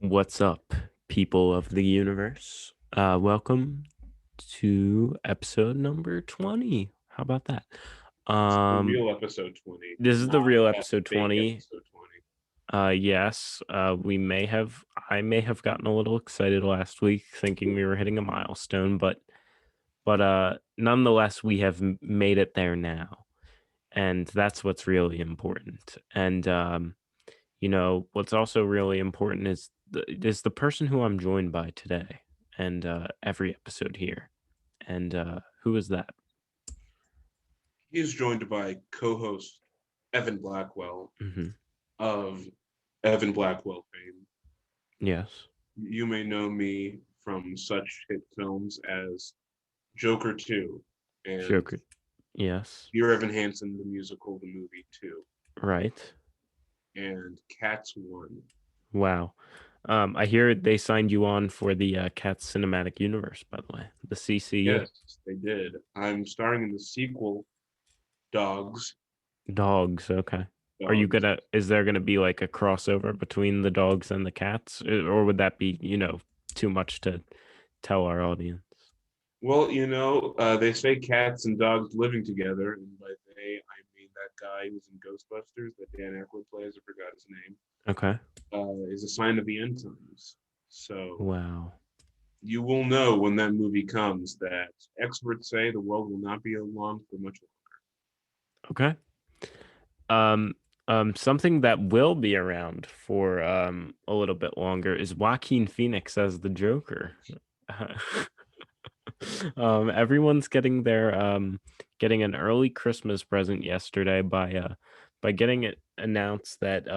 What's up, people of the universe? Welcome to episode number 20. How about that? It's the Um, real episode 20, this is the not real that episode fake 20. episode 20. Yes, I may have gotten a little excited last week thinking we were hitting a milestone, but nonetheless, we have made it there now. And that's what's really important. And what's also really important is the person who I'm joined by today and every episode here. And who is that? He's joined by co-host Evan Blackwell Hmm. of Evan Blackwell fame. Yes. You may know me from such hit films as Joker 2 and Joker. Yes. Dear Evan Hansen, the musical, the movie 2, Right. and Cats 1. Wow. I hear they signed you on for the Cats Cinematic Universe, by the way, the CCU. Yes, they did. I'm starring in the sequel, Dogs. Dogs. Okay. Dogs. Is there gonna be like a crossover between the dogs and the cats, or would that be, too much to tell our audience? Well, they say cats and dogs living together, and by they, I mean that guy who's in Ghostbusters that Dan Aykroyd plays, I forgot his name, Okay. is a sign of the end times. So Wow. you will know when that movie comes that experts say the world will not be along for much Okay. Um, Something that will be around for a little bit longer is Joaquin Phoenix as the Joker. Everyone's getting an early Christmas present yesterday by getting it announced that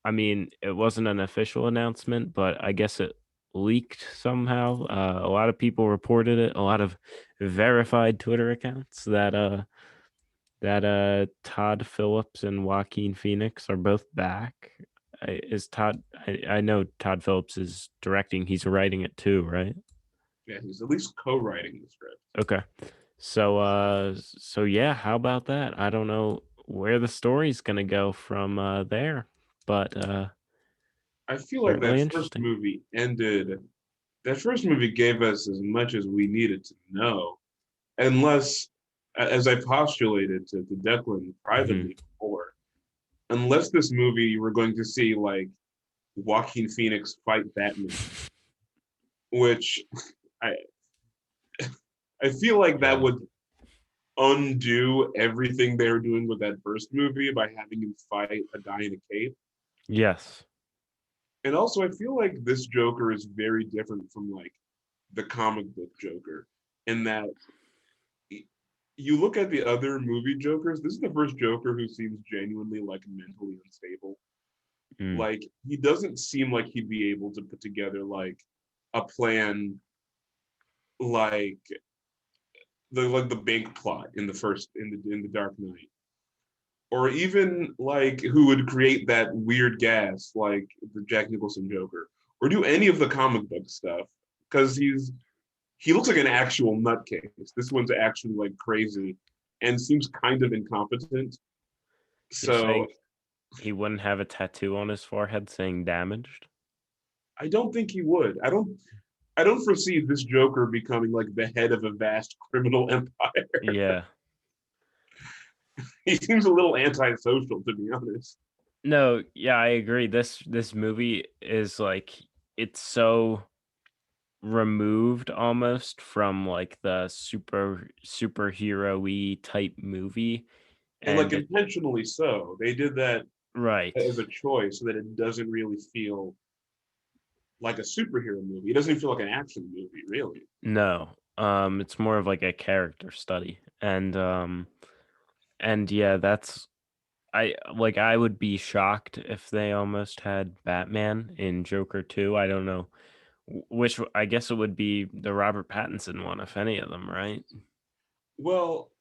I mean, it wasn't an official announcement, but I guess it leaked somehow. A lot of people reported it, a lot of verified Twitter accounts that Todd Phillips and Joaquin Phoenix are both back. I know Todd Phillips is directing, he's writing it too, right? longer. Yeah, he's at least co-writing the script. Okay. So yeah, how about that? I don't know where the story's gonna go from there, but I feel like certainly that first interesting. movie ended. That first movie gave us as much as we needed to know, unless, as I postulated to Declan Hmm. privately before, unless this movie you were going to see like Joaquin Phoenix fight Batman, which I I feel like that Yeah. would undo everything they were doing with that first movie by having him fight a guy in a cape. Yes. And also, I feel like this Joker is very different from like the comic book Joker, in that you look at the other movie Jokers. This is the first Joker who seems genuinely like mentally unstable. Mm. Like he doesn't seem like he'd be able to put together like a plan like the bank plot in the first in the Dark Knight, or even like who would create that weird gas like the Jack Nicholson Joker, or do any of the comic book stuff because he looks like an actual nutcase. This one's actually like crazy and seems kind of incompetent. You're So saying he wouldn't have a tattoo on his forehead saying damaged? I don't think he would. I don't foresee this Joker becoming like the head of a vast criminal empire. Yeah. He seems a little antisocial, to be honest. No, yeah, I agree. This movie is like it's so removed almost from like the superhero-y type movie. And like And it, intentionally so. They did that right. as a choice so that it doesn't really feel like a superhero movie. It doesn't even feel like an action movie, really. No. It's more of like a character study. And yeah, I would be shocked if they almost had Batman in Joker 2. I don't know. Which I guess it would be the Robert Pattinson one, if any of them, right? Well,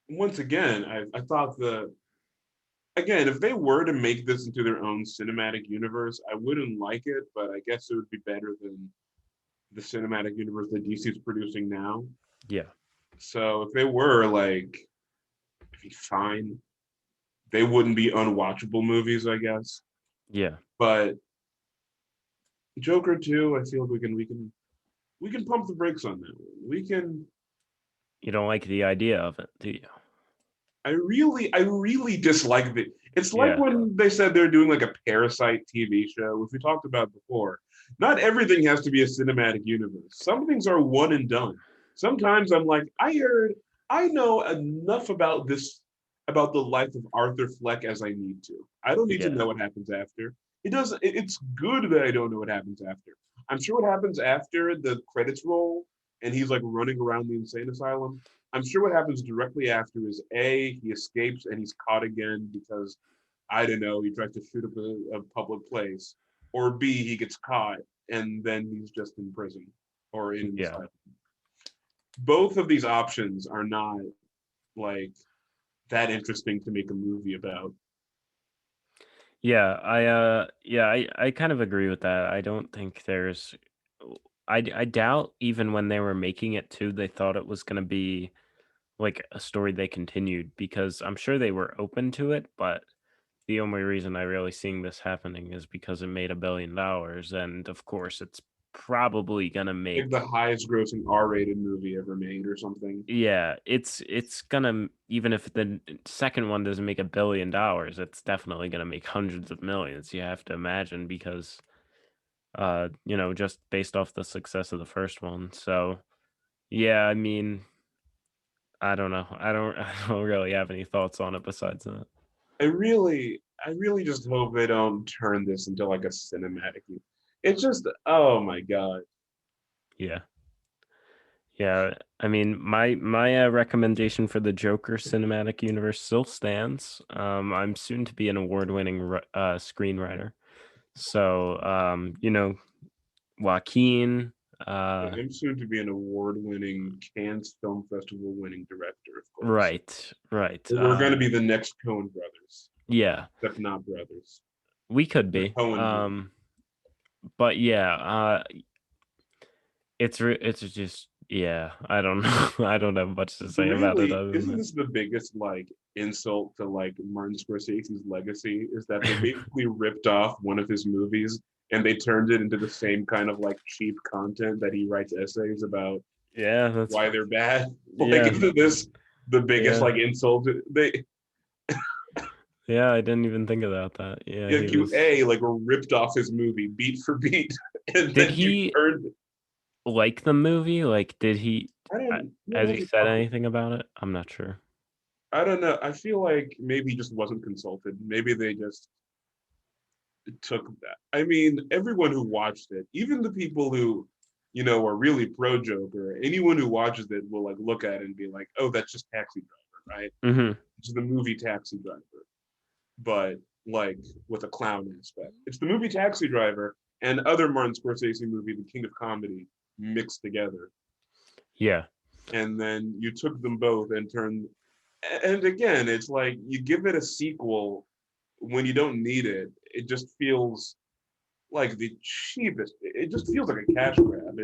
once again, I thought again, if they were to make this into their own cinematic universe, I wouldn't like it, but I guess it would be better than the cinematic universe that DC is producing now. Yeah. So if they were like, it'd be fine. They wouldn't be unwatchable movies, I guess. Yeah. But Joker 2, I feel we can pump the brakes on that one. We can. You don't like the idea of it, do you? I really dislike it. It's like Yeah. when they said they're doing like a Parasite TV show, which we talked about before. Not everything has to be a cinematic universe. Some things are one and done. Sometimes I'm like, I know enough about this, about the life of Arthur Fleck as I need to. I don't need to Yeah. know what happens after. It doesn't. It's good that I don't know what happens after. I'm sure what happens after the credits roll and he's like running around the insane asylum. I'm sure what happens directly after is A, he escapes and he's caught again because I don't know, he tries to shoot up a public place, or B, he gets caught and then he's just in prison or in an Yeah. asylum. Both of these options are not like that interesting to make a movie about. I kind of agree with that. I don't think there's I doubt even when they were making it too, they thought it was gonna be like a story they continued, because I'm sure they were open to it, but the only reason I really seeing this happening is because it made $1 billion, and of course it's probably gonna Like the make. highest grossing R-rated movie ever made or something. Yeah, it's gonna, even if the second one doesn't make $1 billion, it's definitely gonna make hundreds of millions. You have to imagine, because just based off the success of the first one. So yeah, I mean, I don't know. I don't really have any thoughts on it besides that. I really just hope they don't turn this into like a cinematic. It's just, oh my god. Yeah. Yeah, I mean, my recommendation for the Joker cinematic universe still stands. I'm soon to be an award-winning screenwriter. So, Joaquin, uh, I'm soon to be an award-winning Cannes Film Festival winning director, of course. right, right. We're going to be the next Coen brothers, Yeah, except not brothers. we could The be. Coen brothers. But yeah, it's just, yeah. I don't know. I don't have much to say about it Really, other than isn't that. this the biggest like insult to like Martin Scorsese's legacy? Is that they basically ripped off one of his movies and they turned it into the same kind of like cheap content that he writes essays about Yeah, that's why they're bad. Like, yeah, isn't this the biggest yeah, like insult? They yeah. I didn't even think about that. Yeah, he like you was. like ripped off his movie beat for beat, and Did then you he turned. like the movie? Like, did he? I uh, don't. We Has don't he have to said talk. anything about it? I'm not sure. I don't know. I feel like maybe he just wasn't consulted. Maybe they just took that. I mean, everyone who watched it, even the people who, are really pro Joker, anyone who watches it will like look at it and be like, "Oh, that's just Taxi Driver, right? Hmm. It's the movie Taxi Driver, but like with a clown aspect. It's the movie Taxi Driver and other Martin Scorsese movie, The King of Comedy, mixed together, Yeah, and then you took them both and turned. And again, it's like you give it a sequel when you don't need it. It just feels like the cheapest. It just feels like a cash grab.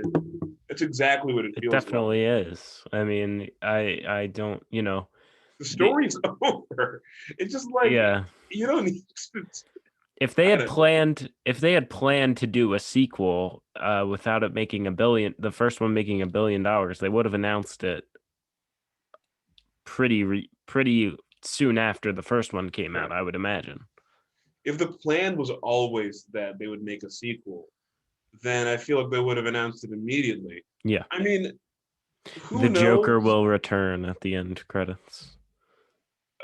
It's exactly what it it feels like. definitely is. I mean, I don't, The the story's over. It's just like yeah. you don't need to. I don't know. If they had planned to do a sequel without it making the first one making $1 billion, they would have announced it pretty soon after the first one came out, Right. I would imagine. If the plan was always that they would make a sequel, then I feel like they would have announced it immediately. Yeah. I mean, The who Joker knows? will return at the end credits.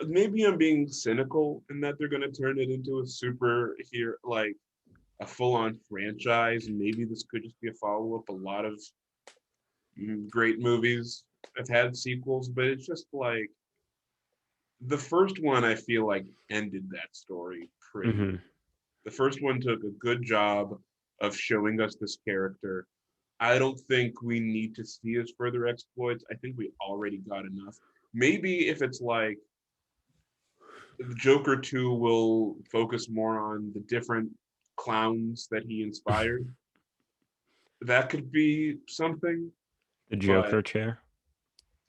Maybe I'm being cynical in that they're going to turn it into a super here, like a full-on franchise. Maybe this could just be a follow-up. A lot of great movies have had sequels, but it's just like the first one. I feel like ended that story pretty well. Hmm. The first one took a good job of showing us this character. I don't think we need to see his further exploits. I think we already got enough. Maybe if it's like the Joker 2 will focus more on the different clowns that he inspired. That could be something, The but Joker chair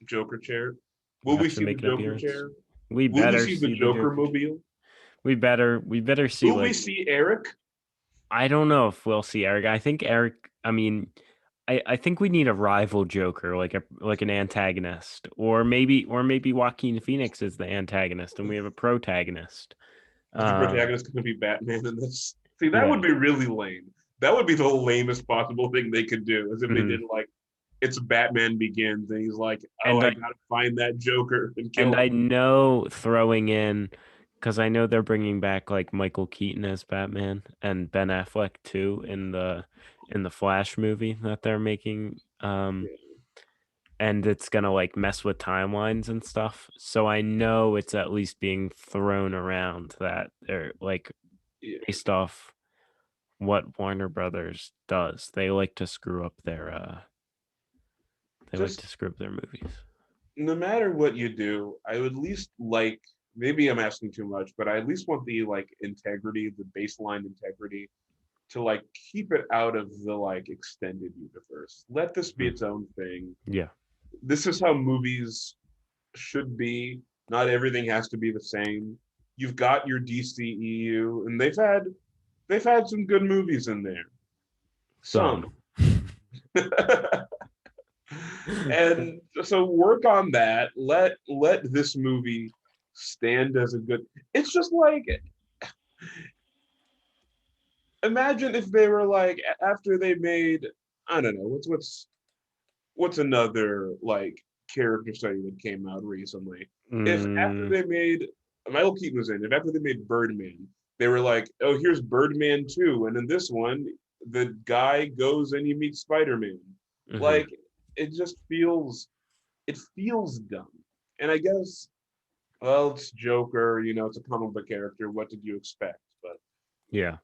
Joker chair. Will we have to see the make an Joker appearance. chair? We Will we better see the see the Joker Joker. mobile? We better see Will we like see Eric? I don't know if we'll see Eric. I think Eric. I mean, I think we need a rival Joker, like an antagonist, or maybe Joaquin Phoenix is the antagonist, and we have a protagonist. Is the Um, protagonist going to be Batman in this? See, that yeah, would be really lame. That would be the lamest possible thing they could do, as if they mhm. did like it's Batman Begins, and he's like, "Oh, and I I gotta find that Joker and and kill I him." know throwing in because I know they're bringing back like Michael Keaton as Batman and Ben Affleck too in the Flash movie that they're making. Yeah, And it's gonna like mess with timelines and stuff. So I know it's at least being thrown around that they're like yeah. based off what Warner Brothers does. They like Just to screw up their movies. no matter what you do, I would at least like. Maybe I'm asking too much, but I at least want the like integrity, the baseline integrity, to like keep it out of the like extended universe. Let this be Mhm. its own thing. Yeah. This is how movies should be. Not everything has to be the same. You've got your DCEU, and they've had some good movies in there. Some. Some. And so work on that. Let this movie stand as a good. It's just like imagine if they were like after they made I don't know what's another like character study that came out recently. If after Mm, they made Michael Keaton was in, if after they made Birdman, they were like, oh, here's Birdman 2, and in this one, the guy goes and he meets Spider-Man. mhm. Like it just feels dumb. And I guess well, it's Joker, it's a comic book character. What did you expect? But Yeah.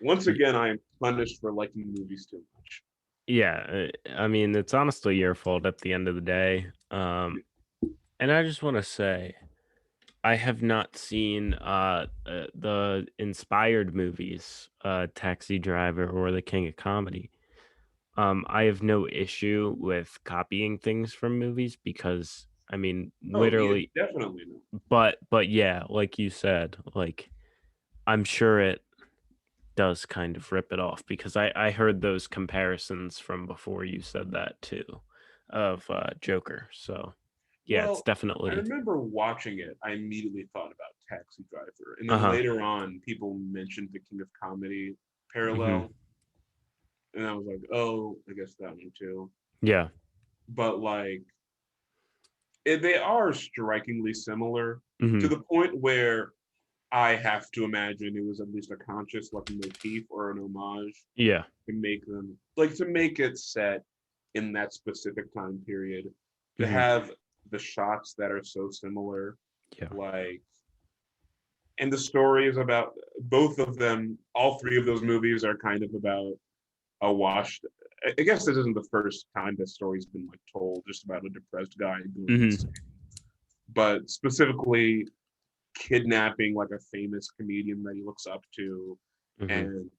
once Y- again, I am punished for liking movies too much. Yeah. I mean, it's honestly your fault at the end of the day. And I just want to say, I have not seen the inspired movies, Taxi Driver or The King of Comedy. I have no issue with copying things from movies because I mean, Oh, yeah, literally, definitely no. but yeah, like you said, like I'm sure it does kind of rip it off because I heard those comparisons from before you said that too of Joker. So yeah, it's Well, I definitely remember watching it. I immediately thought about Taxi Driver, and then uh-huh. later on, people mentioned the King of Comedy Hmm. parallel, and I was like, oh, I guess that one too. Yeah. But like, they are strikingly similar to Hmm. the point where I have to imagine it was at least a conscious like motif or an homage Yeah. to make them like to make it set in that specific time period to Hmm. have the shots that are so similar Yeah. like and the story is about both of them. All three of those movies are kind of about a washed. I guess this isn't the first time this story's been like told, just about a depressed guy going insane. Hmm. But specifically kidnapping like a famous comedian that he looks up to, Hmm. and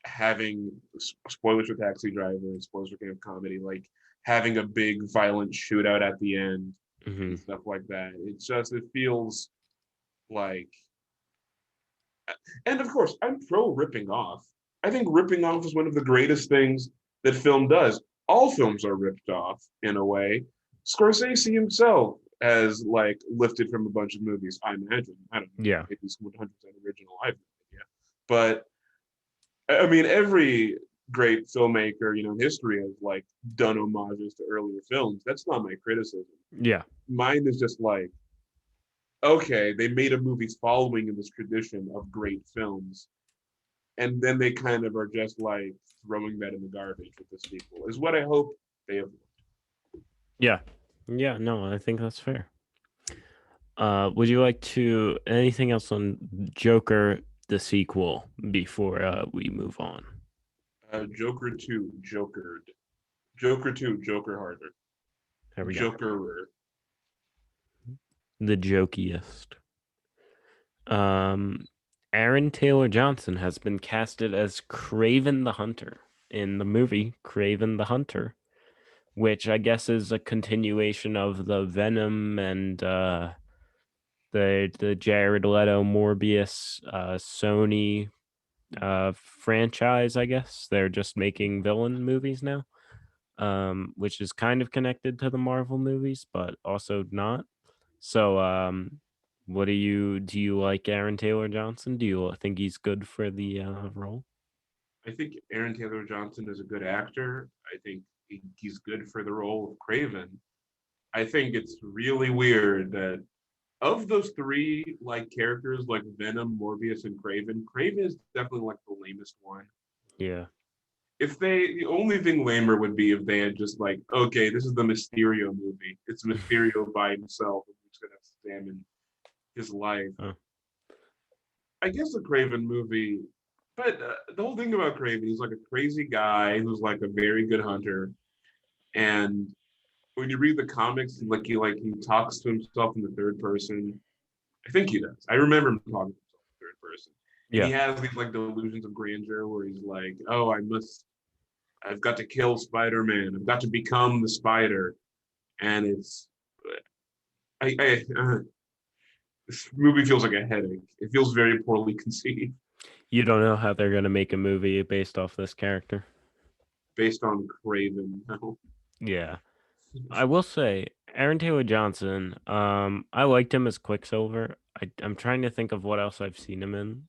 having spoilers for Taxi Driver and spoilers for King of Comedy, like having a big violent shootout at the end Hmm. and stuff like that. It feels like and of course, I'm pro ripping off. I think ripping off is one of the greatest things that film does. All films are ripped off in a way. Scorsese himself has like lifted from a bunch of movies. I imagine. I don't know. Yeah. Maybe it's 100% original. I have no idea. But I mean, every great filmmaker, in history has like done homages to earlier films. That's not my criticism. Yeah. Mine is just like okay, they made a movie following in this tradition of great films, and then they kind of are just like throwing that in the garbage with the sequel. Is what I hope they avoid. Yeah. Yeah. No, I think that's fair. Would you like to anything else on Joker the sequel before we move on? Joker 2, Jokered. Joker 2, Joker Harder. There we go. Jokerer. The jokiest. Um, Aaron Taylor Johnson has been casted as Craven the Hunter in the movie Craven the Hunter, which I guess is a continuation of the Venom and the Jared Leto Morbius Sony. franchise, I guess. They're just making villain movies now, which is kind of connected to the Marvel movies, but also not. So, what do you like Aaron Taylor Johnson? Do you think he's good for the role? I think Aaron Taylor Johnson is a good actor. I think he's good for the role of Craven. I think it's really weird that of those three like characters like Venom, Morbius, and Craven, Craven is definitely like the lamest one. Yeah. If they the only thing lamer would be if they had just like, okay, this is the Mysterio movie. It's Mysterio by himself, and we're gonna examine his life. Oh. I guess the Craven movie, but the whole thing about Craven, he's like a crazy guy who's like a very good hunter, and when you read the comics, he talks to himself in the third person. I think he does. I remember him talking to himself in the third person, and he Yeah. has these like delusions of grandeur where he's like, "Oh, I've got to kill Spider-Man. I've got to become the Spider," and I this movie feels like a headache. It feels very poorly conceived You don't know how they're gonna make a movie based off this character. based on Craven. Yeah. I will say Aaron Taylor Johnson, I liked him as Quicksilver. I'm trying to think of what else I've seen him in.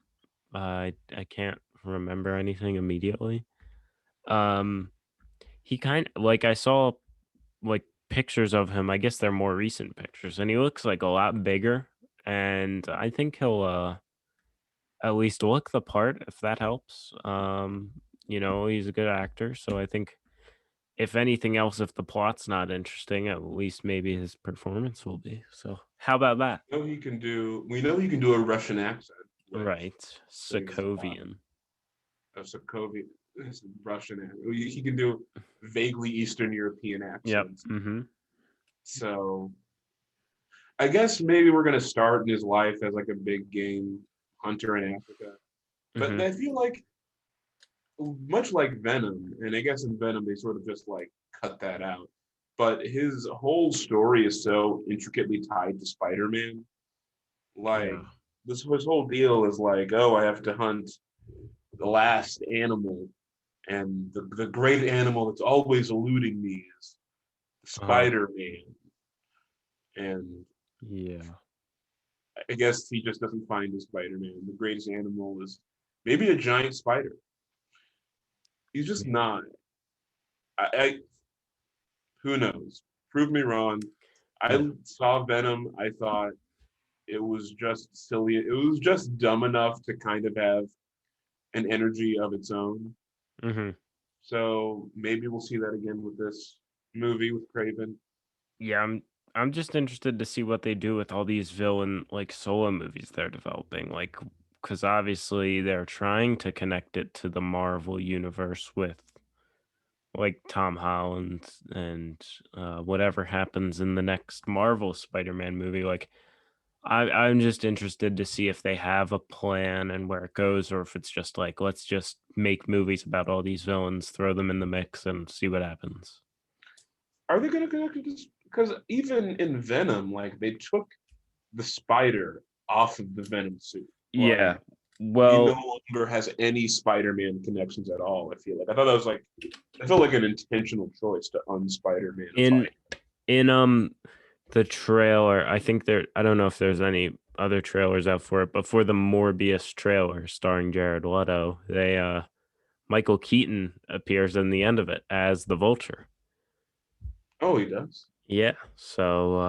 I can't remember anything immediately. Um, he kind like I saw like pictures of him. I guess they're more recent pictures, and he looks like a lot bigger. And I think he'll at least look the part if that helps. He's a good actor, so I think if anything else, if the plot's not interesting, at least maybe his performance will be. So how about that? We know he can do a Russian accent, which Right, says a lot Sokovian. of Sokovia. Russian accent. He can do vaguely Eastern European Yep. accents. Mm-hmm. So I guess maybe we're gonna start in his life as like a big game hunter in Africa. But Mm-hmm. I feel like much like Venom, and I guess in Venom they sort of just like cut that out. But his whole story is so intricately tied to Spider-Man. Like Yeah. this his whole deal is like, oh, I have to hunt the last animal, and the great animal that's always eluding me is Uh. Spider-Man. And Yeah. I guess he just doesn't find the Spider-Man. The greatest animal is maybe a giant spider. He's just not. I who knows? Prove me wrong. Yeah. I saw Venom. I thought it was just silly. It was just dumb enough to kind of have an energy of its own. Mm-hmm. So maybe we'll see that again with this movie with Craven. Yeah. I'm just interested to see what they do with all these villain like solo movies they're developing. Like, because obviously they're trying to connect it to the Marvel universe with like Tom Holland and whatever happens in the next Marvel Spider-Man movie. Like I'm just interested to see if they have a plan and where it goes, or if it's just like let's just make movies about all these villains, throw them in the mix, and see what happens. Are they going to connect it to this? Because even in Venom, like they took the spider off of the Venom suit. Yeah. Like he no Well, longer has any Spider-Man connections at all. I feel like I thought that was like I felt like an intentional choice to in un-Spider-Manify. in the trailer, I don't know if there's any other trailers out for it, but for the Morbius trailer starring Jared Leto, they Michael Keaton appears in the end of it as the Vulture. Oh, he does. Yeah. So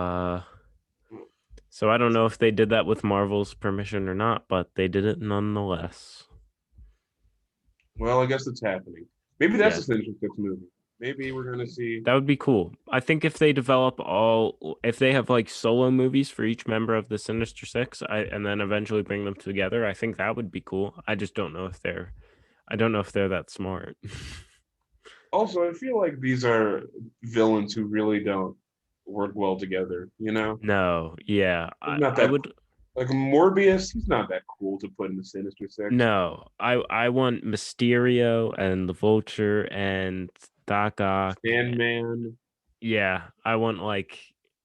I don't know if they did that with Marvel's permission or not, but they did it nonetheless. Well, I guess it's happening. Maybe that's Yeah, the Sinister Six movie. Maybe we're gonna see. that would be cool. I think if they have like solo movies for each member of the Sinister Six, and then eventually bring them together, I think that would be cool. I don't know if they're that smart. Also, I feel like these are villains who really don't work well together. You know, No, yeah, they're not I that would. like Morbius. He's not that cool to put in the Sinister Six. No, I want Mysterio and the Vulture and Doc Ock. Sandman. Yeah, I want like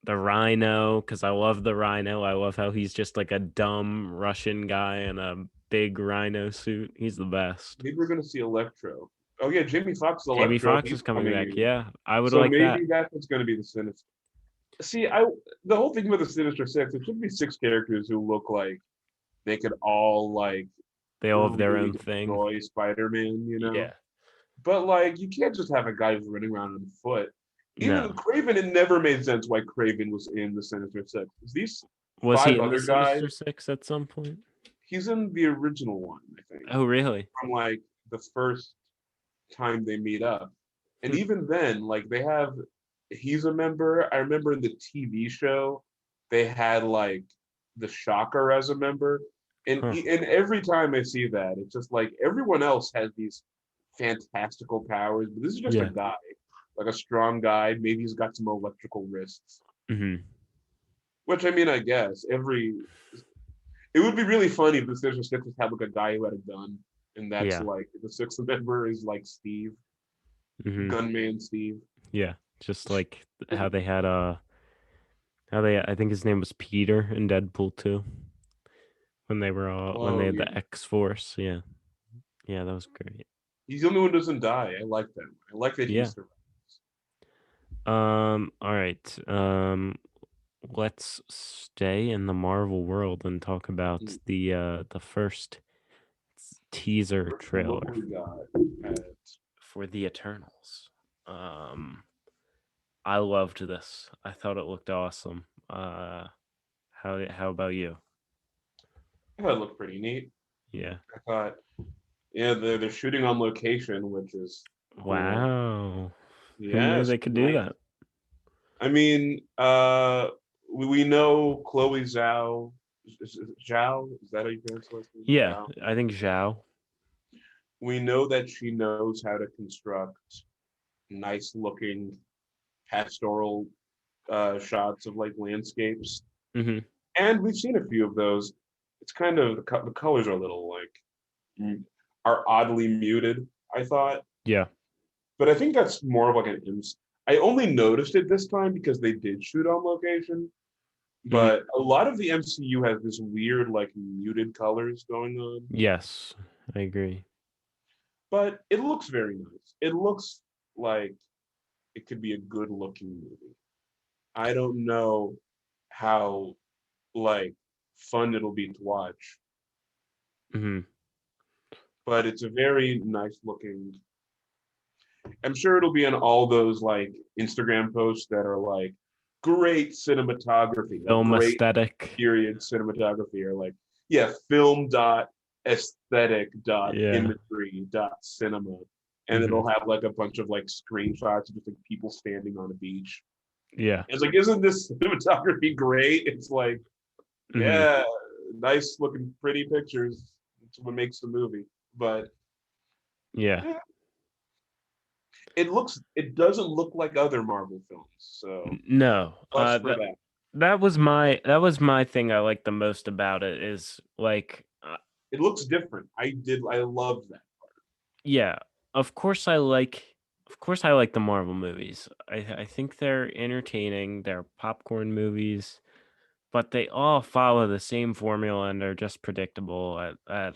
the Rhino because I love the Rhino. I love how he's just like a dumb Russian guy in a big rhino suit. He's the best. Maybe we're gonna see Electro. Oh yeah, Jamie Foxx Jamie Electro. Foxx He's is coming back. coming. Yeah, I would So like that. maybe that's what's gonna be the Sinister. See, the whole thing with the Sinister Six, it should be six characters who look like they could all like They all have their really own thing. destroy Spider-Man, Yeah. But like, you can't just have a guy who's running around on foot. Even No. Craven, it never made sense why Craven was in the Sinister Six. These Was he five in the other guys, Sinister Six at some point? he's in the original one, I think, Oh, really? from like the first time they meet up. And Hmm. even then, like he's a member. I remember in the TV show, they had like the Shocker as a member. And, Huh. and every time I see that, it's just like everyone else has these fantastical powers, but this is just a Yeah. guy, like a strong guy. Maybe he's got some electrical wrists, Hmm. which I mean, I guess it would be really funny if the Sinister Six just had like a guy who had a gun, and that's Yeah. like the sixth member is like Steve, Hmm. Gunman Steve. Yeah. Just like how they had I think his name was Peter in Deadpool 2 when they were all when they Oh had yeah, the X Force. Yeah. Yeah, that was great. he's the only one who doesn't die. I like that. I like that he Yeah. survives. All right. Let's stay in the Marvel world and talk about the first teaser What trailer we got? for the Eternals. I loved this. I thought it looked awesome. How about you? I thought it looked pretty neat. Yeah. I thought, yeah, they're shooting on location, which is cool. Wow. Who knew Yes, they could do nice. that? I mean, we know Chloe Zhao. Zhao, is that how you pronounce the last name? Yeah, Zhao. I think Zhao. We know that she knows how to construct nice looking pastoral shots of like landscapes, Hmm. and we've seen a few of those. It's kind of the colors are a little like are oddly muted, I thought, Yeah. but I think that's more of like I only noticed it this time because they did shoot on location, Hmm. but a lot of the MCU has this weird like muted colors going on. Yes, I agree. But it looks very nice. It looks like it could be a good looking movie. I don't know how like fun it'll be to watch, Hmm. but it's a very nice looking. I'm sure it'll be in all those like Instagram posts that are like great cinematography, like Film great aesthetic. period cinematography, or like yeah, film dot aesthetic dot Yeah. imagery dot cinema, and Hmm. it'll have like a bunch of like screenshots of just like people standing on a beach. Yeah. It's like, isn't this cinematography great? It's like, Hmm. yeah, nice looking, pretty pictures. It's what makes the movie. But Yeah. yeah, it doesn't look like other Marvel films. So No. plus for that. That was my thing I like the most about it is like It looks different. I love that. yeah, of course I like the Marvel movies. I think they're entertaining, they're popcorn movies, but they all follow the same formula and they're just predictable at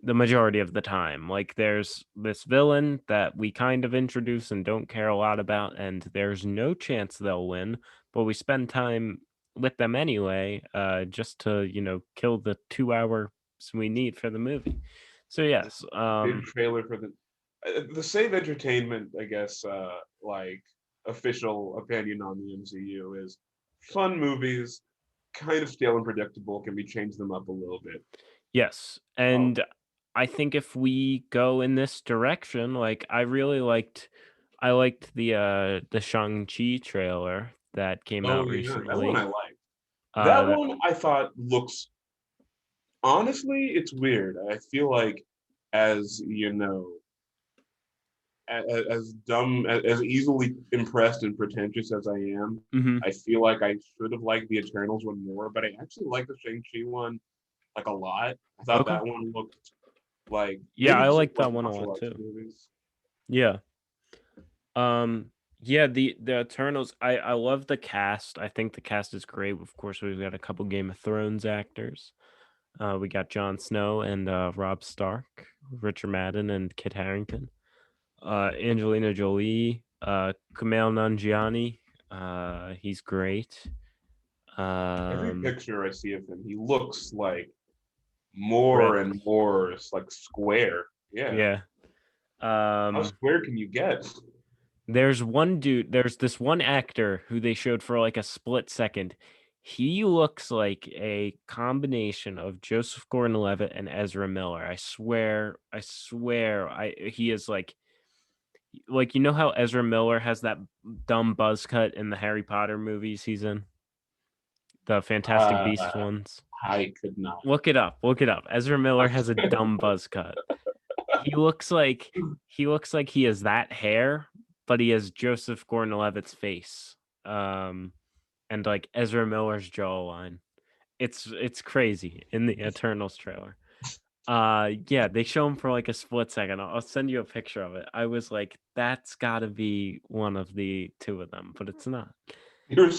the majority of the time. Like there's this villain that we kind of introduce and don't care a lot about, and there's no chance they'll win, but we spend time with them anyway, just to, kill the 2 hours we need for the movie. So yes, Big trailer for the Save Entertainment, I guess, like official opinion on the MCU is fun movies, kind of stale and predictable. Can we change them up a little bit? yes, Oh, and I think if we go in this direction, like I liked the Shang-Chi trailer that came oh out yeah, that one I recently. like. That Uh one I thought looks honestly, it's weird. I feel like as you know, as dumb as easily impressed and pretentious as I am, mhm. I feel like I should have liked the Eternals one more, but I actually like the Shang-Chi one like a lot. I thought Okay. that one looked like Yeah, maybe I because it like was that one a martial lot arts too. movies. Yeah. Yeah, the Eternals, I love the cast. I think the cast is great. Of course, we've got a couple Game of Thrones actors. We got Jon Snow and Rob Stark, Richard Madden and Kit Harington, Angelina Jolie, Kumail Nanjiani. He's great. Every Um, picture I see of him, he looks like Red. more and more like square. Yeah. Yeah. How Um, square can you get? there's one dude. There's this one actor who they showed for like a split second. He looks like a combination of Joseph Gordon-Levitt and Ezra Miller. I swear. I swear. He is like you know how Ezra Miller has that dumb buzz cut in the Harry Potter movies he's in, the Fantastic Beast Uh, ones. I could not. Look it up. Look it up. Ezra Miller has a dumb buzz cut. He looks like he has that hair, but he has Joseph Gordon-Levitt's face. Um, and like Ezra Miller's jawline. It's crazy in the Eternals trailer. Yeah, they show him for like a split second. I'll send you a picture of it. I was like, that's gotta be one of the two of them, but it's not. You're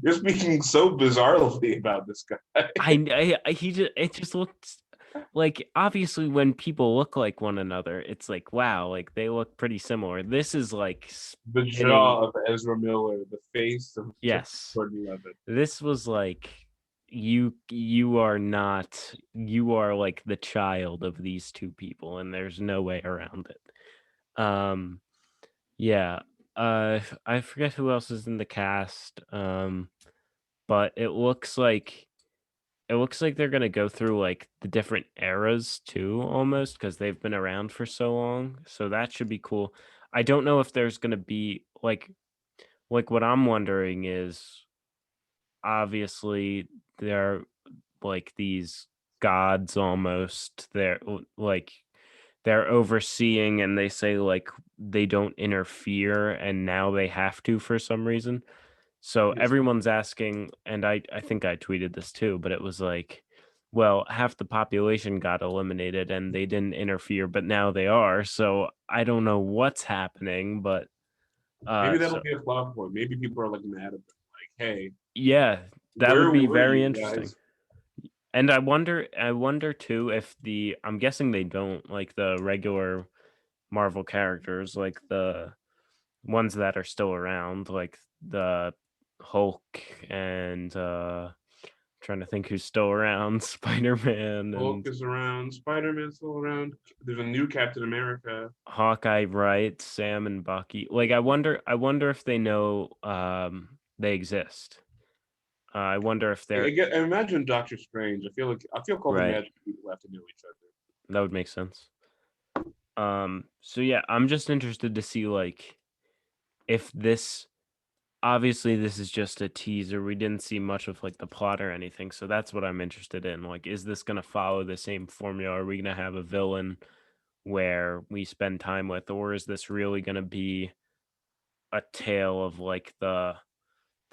you're speaking so bizarrely about this guy. He just it just looks like obviously when people look like one another, it's like wow, like they look pretty similar. This is like The spitting. jaw of Ezra Miller, the face of Joseph Yes, Gordon-Levitt. this was like you are not you are like the child of these two people, and there's no way around it. Yeah. I forget who else is in the cast. But it looks like they're gonna go through like the different eras too, almost because they've been around for so long. So that should be cool. I don't know if there's gonna be like what I'm wondering is obviously they're like these gods almost. They're overseeing and they say like they don't interfere and now they have to for some reason. So Yes. everyone's asking, and I think I tweeted this too, but it was like, well, half the population got eliminated and they didn't interfere, but now they are. So I don't know what's happening, but Maybe that'll so be a plot point. Maybe people are like mad at them. Like, hey, yeah, that would where be were very you interesting. guys? And I wonder too if I'm guessing they don't like the regular Marvel characters, like the ones that are still around, like the Hulk and trying to think who's still around, Spider-Man Hulk and is around. Spider-Man's still around. There's a new Captain America. Hawkeye, right? Sam and Bucky. Like I wonder if they know they exist. I wonder if they're I imagine Doctor Strange. I feel all the right. magic people have to know each other. That would make sense. So yeah, I'm just interested to see like if this obviously this is just a teaser. We didn't see much of like the plot or anything. So that's what I'm interested in. Like, is this gonna follow the same formula? Are we gonna have a villain where we spend time with, or is this really gonna be a tale of like the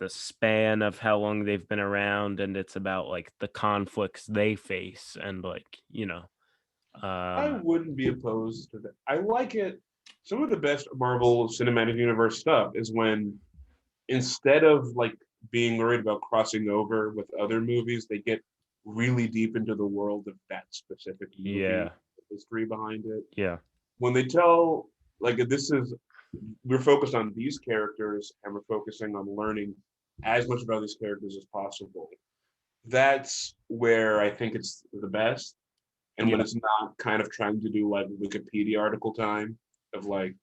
span of how long they've been around and it's about like the conflicts they face and like, I um wouldn't be opposed to that. I like it. Some of the best Marvel Cinematic Universe stuff is when instead of like being worried about crossing over with other movies, they get really deep into the world of that specific movie, yeah, the history behind it. yeah, When they tell like this is we're focused on these characters and we're focusing on learning as much about these characters as possible. That's where I think it's the best. And when yeah, it's not kind of trying to do like Wikipedia article time of like,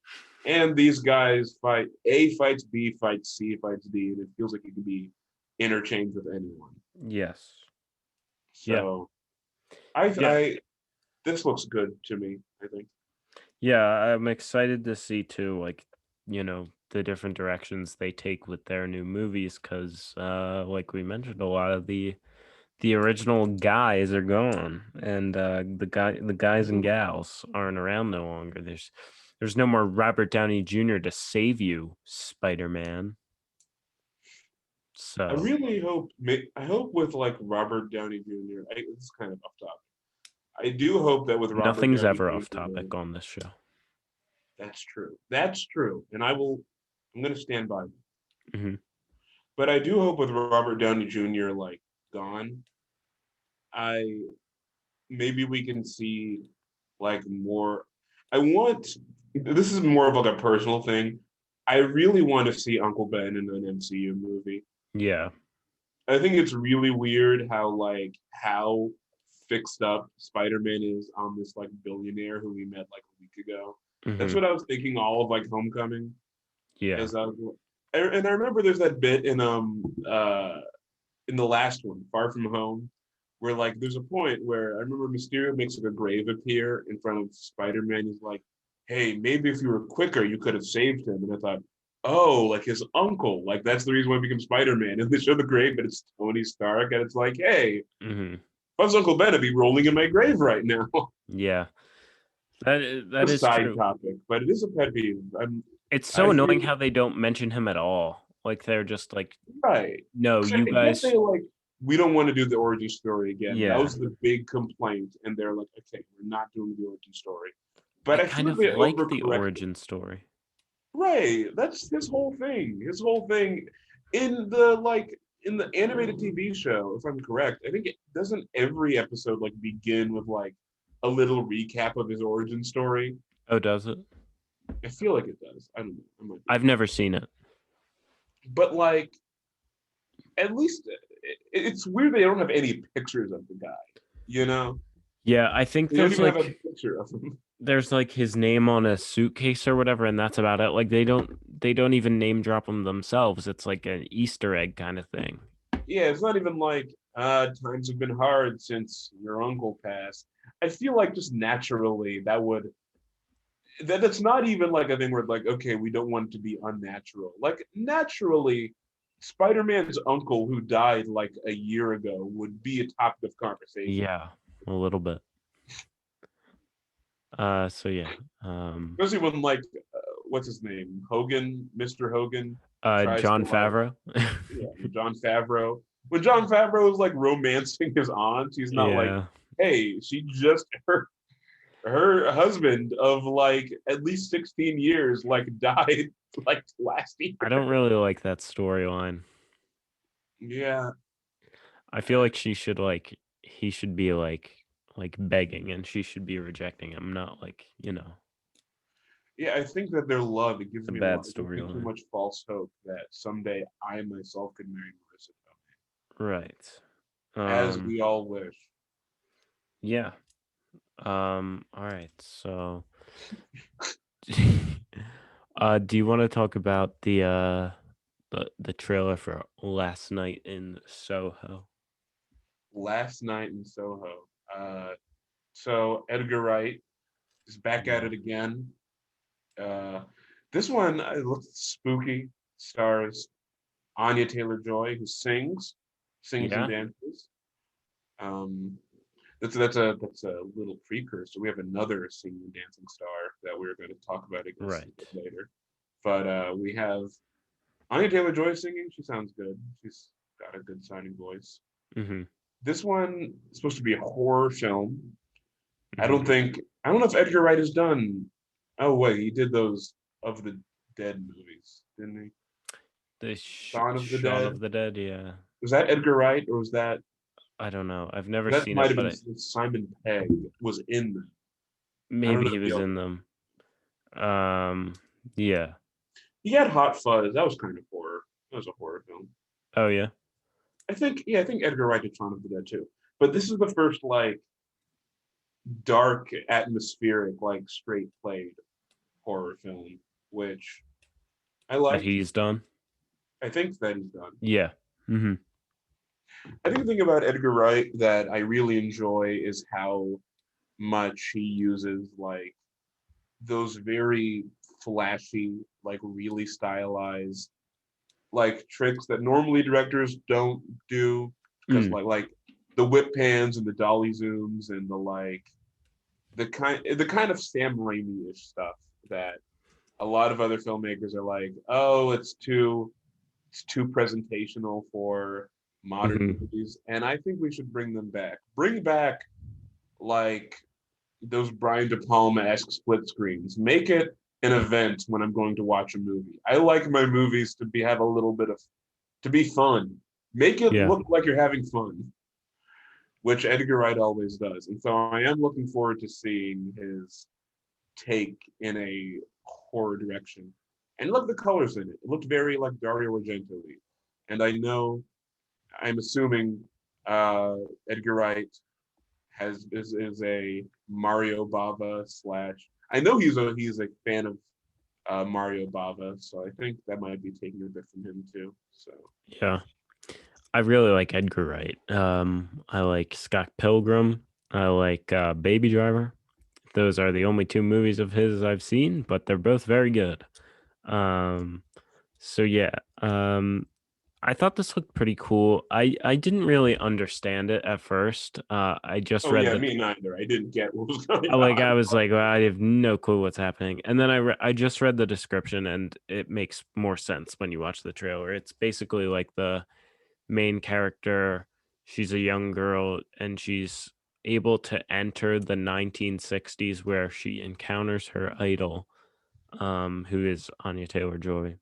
and these guys fight A fights B fights C fights D, and it feels like it could be interchanged with anyone. yes, yeah, So yeah. I this looks good to me, I think. Yeah, I'm excited to see too, like, the different directions they take with their new movies because like we mentioned, a lot of the original guys are gone and the guys and gals aren't around no longer. There's no more Robert Downey Jr. to save you, Spider-Man. I So really hope I hope with like Robert Downey Jr. This is kind of off topic. I do hope that with Robert nothing's Downey ever off Jr. topic on this show. That's true. That's true. And I'm gonna stand by it. Hmm. But I do hope with Robert Downey Jr. like gone, I maybe we can see like more. I want this is more of like a personal thing. I really want to see Uncle Ben in an MCU movie. Yeah. I think it's really weird how fixed up Spider-Man is on this like billionaire who we met like a week ago. That's Hmm. what I was thinking all of like Homecoming. Yeah. As I was, and I remember there's that bit in the last one, Far From Home, where like there's a point where I remember Mysterio makes like a grave appear in front of Spider-Man. He's like, "Hey, maybe if you were quicker, you could have saved him." And I thought, "Oh, like his uncle, like that's the reason why he became Spider-Man." And they show the grave, but it's Tony Stark, and it's like, "Hey, if Hmm. I was Uncle Ben, I'd be rolling in my grave right now." Yeah. A That is side true. topic, but it is a pet peeve. It's I so annoying feel how they don't mention him at all. Like they're just like, right. no, 'Cause you I guess guys. they like we don't want to do the origin story again. That Yeah. was the big complaint, and they're like, okay, we're not doing the origin story. I But I kind feel like of they like the overcorrected. origin story. Right, that's his whole thing. His whole thing in the in the animated TV show, if I'm correct, I think it doesn't every episode like begin with like a little recap of his origin story. Oh, does it? I feel like it does. I don't know. I might be I've wrong. never seen it. But like at least it's weird they don't have any pictures of the guy. You know, Yeah, I think they don't even have a picture of him. there's like his name on a suitcase or whatever, and that's about it. Like they don't even name drop him themselves. It's like an Easter egg kind of thing. Yeah, it's not even like times have been hard since your uncle passed. I feel like just naturally that's not even like a thing where like okay we don't want it to be unnatural. Like naturally, Spider-Man's uncle who died like a year ago would be a topic of conversation. Yeah, a little bit. So yeah. Especially when like what's his name Mr. Hogan tries to John like Favreau. yeah, John Favreau. When John Favreau is like romancing his aunt, he's not like, Yeah. hey, she just her husband of like at least 16 years like died like last year. I don't really like that storyline. Yeah. I feel like she should like he should be like begging and she should be rejecting him, not like, Yeah, I think that their love, it gives a me a bad lot, it gives me too storyline. much false hope that someday I myself could marry Marissa Tomei, Right. as Um we all wish. yeah. All right. So do you want to talk about the trailer for Last Night in Soho? Last night in Soho. So Edgar Wright is back at Yeah. it again. Uh, this one looks spooky. Stars Anya Taylor-Joy, who sings and Yeah. dances. Um, that's a little precursor. We have another singing and dancing star that we're going to talk about, I guess, a Right. bit later. But we have Anya Taylor-Joy singing. She sounds good. She's got a good sounding voice. Mm-hmm. This one is supposed to be a horror film. Mm-hmm. I don't know if Edgar Wright has done. Oh wait, he did those of the Dead movies, didn't he? The Dawn of the Shaun Dead. of the Dead, yeah. Was that Edgar Wright or I don't know. I've never that seen might it, have but been Simon Pegg was in them. I don't maybe know he the was other in one. them. Um, yeah. He had Hot Fuzz. That was kind of horror. That was a horror film. Oh yeah. I think Edgar Wright did Dawn of the Dead too. But this is the first like dark, atmospheric, like straight played horror film, which I That like. he's done. I think that he's done. Yeah. Mm-hmm. I think the thing about Edgar Wright that I really enjoy is how much he uses like those very flashy, like really stylized like tricks that normally directors don't do because Mm. like the whip pans and the dolly zooms and the like the kind of Sam Raimi-ish stuff that a lot of other filmmakers are like, oh, it's too presentational for modern Mm-hmm. movies, and I think we should bring them back. Bring back like those Brian De Palma-esque split screens. Make it an event when I'm going to watch a movie. I like my movies to be have a little bit of to be fun. Make it Yeah. look like you're having fun. which Edgar Wright always does. And so I am looking forward to seeing his take in a horror direction. And look, the colors in it. It looked very like Dario Argento-y. And I'm assuming Edgar Wright is a Mario Bava slash. I know he's a fan of Mario Bava, so I think that might be taking a bit from him too. So Yeah. I really like Edgar Wright. I like Scott Pilgrim. I like Baby Driver. Those are the only two movies of his I've seen, but they're both very good. Um, so yeah, I thought this looked pretty cool. I didn't really understand it at first. I just oh read yeah, the me neither. I didn't get what was going I on. was like, well, I have no clue what's happening. And then I just read the description, and it makes more sense when you watch the trailer. It's basically like the main character, she's a young girl, and she's able to enter the 1960s where she encounters her idol, who is Anya Taylor-Joy.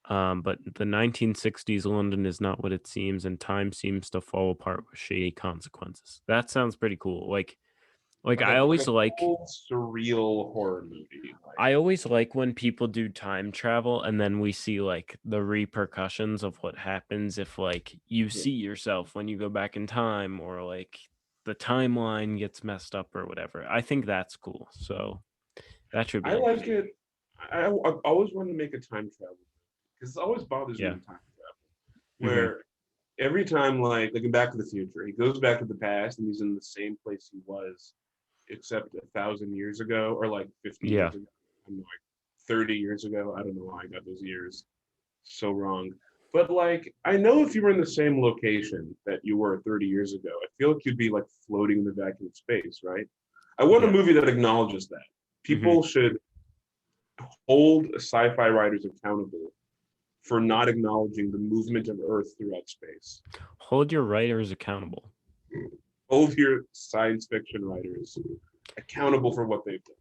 But the 1960s London is not what it seems, and time seems to fall apart with shady consequences. That sounds pretty cool. Like Like I a always like cool surreal horror movie. Like I always like when people do time travel and then we see like the repercussions of what happens if like you yeah. see yourself when you go back in time, or like the timeline gets messed up or whatever. I think that's cool. So that should I be like interesting. it. I've always wanted to make a time travel because it always bothers me Yeah. in time travel, Hmm. where every time like in Back to the Future, he goes back to the past and he's in the same place he was, except 1,000 years ago or like 50 Yeah. years ago. I'm like 30 years ago. I don't know why I got those years so wrong. But like, I know if you were in the same location that you were 30 years ago, I feel like you'd be like floating in the vacuum of space, right? I want a Yeah. movie that acknowledges that. Hmm. People should hold sci-fi writers accountable for not acknowledging the movement of Earth throughout space. Hold your writers accountable. Hold your science fiction writers accountable for what they've done.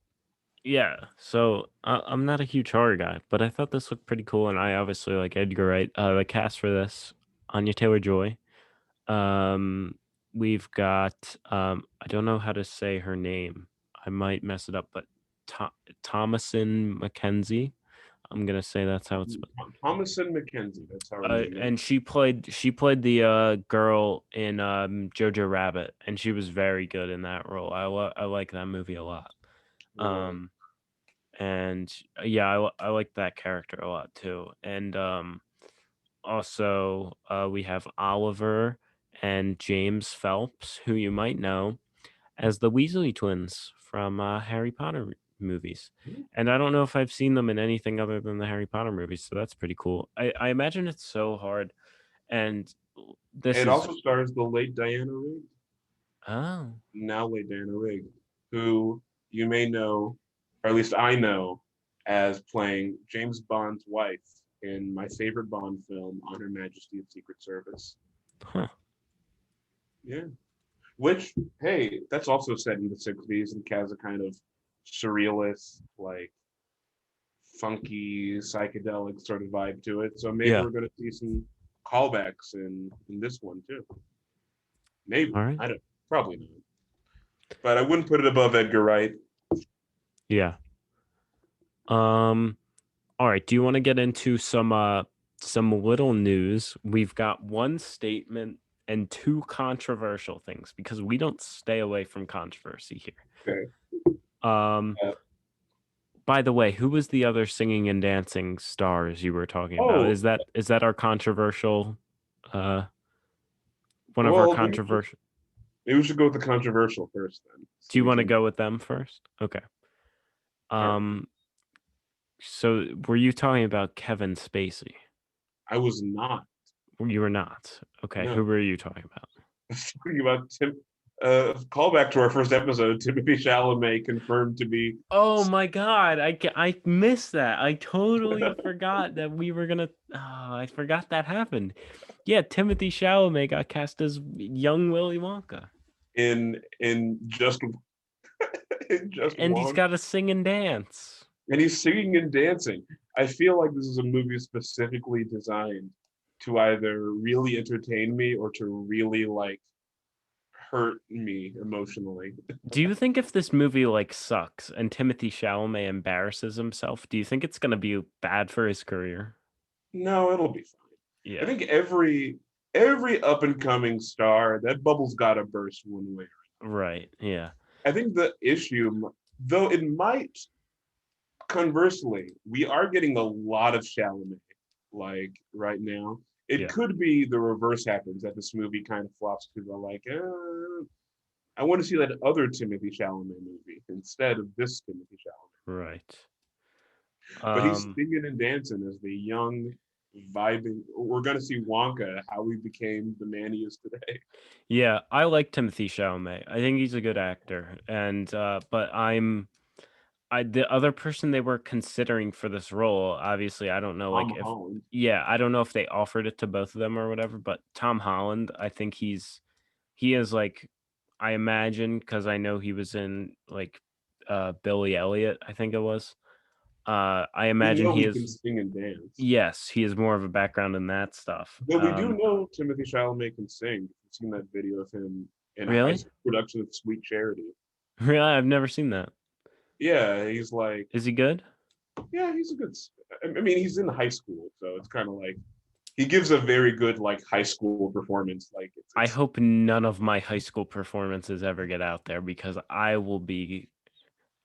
Yeah. So I'm not a huge horror guy, but I thought this looked pretty cool, and I obviously like Edgar Wright. The cast for this: Anya Taylor-Joy. Um, we've got I don't know how to say her name. I might mess it up, but Thomasin McKenzie. I'm gonna say that's how it's spelled. Thomasin McKenzie, that's how her name is. And she played the girl in Jojo Rabbit, and she was very good in that role. I like that movie a lot. Whoa. Um, and yeah, I like that character a lot too. And also, we have Oliver and James Phelps, who you might know as the Weasley twins from Harry Potter movies. And I don't know if I've seen them in anything other than the Harry Potter movies, so that's pretty cool. I imagine it's so hard. And this It is also stars the late Diana Rigg, oh now late Diana Rigg, who you may know, or at least I know, as playing James Bond's wife in my favorite Bond film, On Her Majesty of Secret Service. huh Yeah. Which, hey, that's also set in the 60s and has a kind of surrealist, like funky, psychedelic sort of vibe to it. So maybe yeah. we're going to see some callbacks in this one too. Maybe. All right. I don't, probably not. But I wouldn't put it above Edgar Wright. Yeah. Um. All right. Do you want to get into some little news? We've got one statement and two controversial things because we don't stay away from controversy Okay. here. Uh, By the way, who was the other singing and dancing stars you were talking about? oh, Is that our controversial uh one of our well, controversial maybe we should go with the controversial first then. Do So you we want to can, go with them first? Okay. all right. Um so were you talking about Kevin Spacey? I was not. You were not. Okay, No. who were you talking about? I was talking about callback to our first episode, Timothee Chalamet confirmed to be. Oh my god, I missed that. I totally forgot that we were gonna. Oh, I forgot that happened. Yeah, Timothy Chalamet got cast as young Willy Wonka, in just and he's one, got to sing and dance. and he's singing and dancing. I feel like this is a movie specifically designed to either really entertain me or to really like hurt me emotionally. Do you think if this movie like sucks and Timothée Chalamet embarrasses himself, do you think it's gonna be bad for his career? No, it'll be fine. I Yeah. think every up and coming star, that bubble's got to burst one way. Right. Yeah. I think the issue, though it might, conversely, we are getting a lot of Chalamet like right now. It Yeah. could be the reverse happens that this movie kind of flops because they're like, I want to see that other Timothée Chalamet movie instead of this Timothée Chalamet. Right. But he's Um. singing and dancing as the young, vibing. We're gonna see Wonka, how he became the man he is today. Yeah, I like Timothée Chalamet. I think he's a good actor, and but the other person they were considering for this role. Obviously, I don't know, like Tom if Holland. yeah, I don't know if they offered it to both of them or whatever. But Tom Holland, I think he is like I imagine because I know he was in like Billy Elliot, I think it was. I We imagine know he he can is. sing and dance. Yes, he has more of a background in that stuff. But we do know Timothée Chalamet can sing. You've seen that video of him in a high Really? school production of Sweet Charity. Really, I've never seen that. Yeah, he's like, Is he good? yeah, he's a good. I mean, he's in high school, so it's kind of like he gives a very good like high school performance. Like I hope none of my high school performances ever get out there because I will be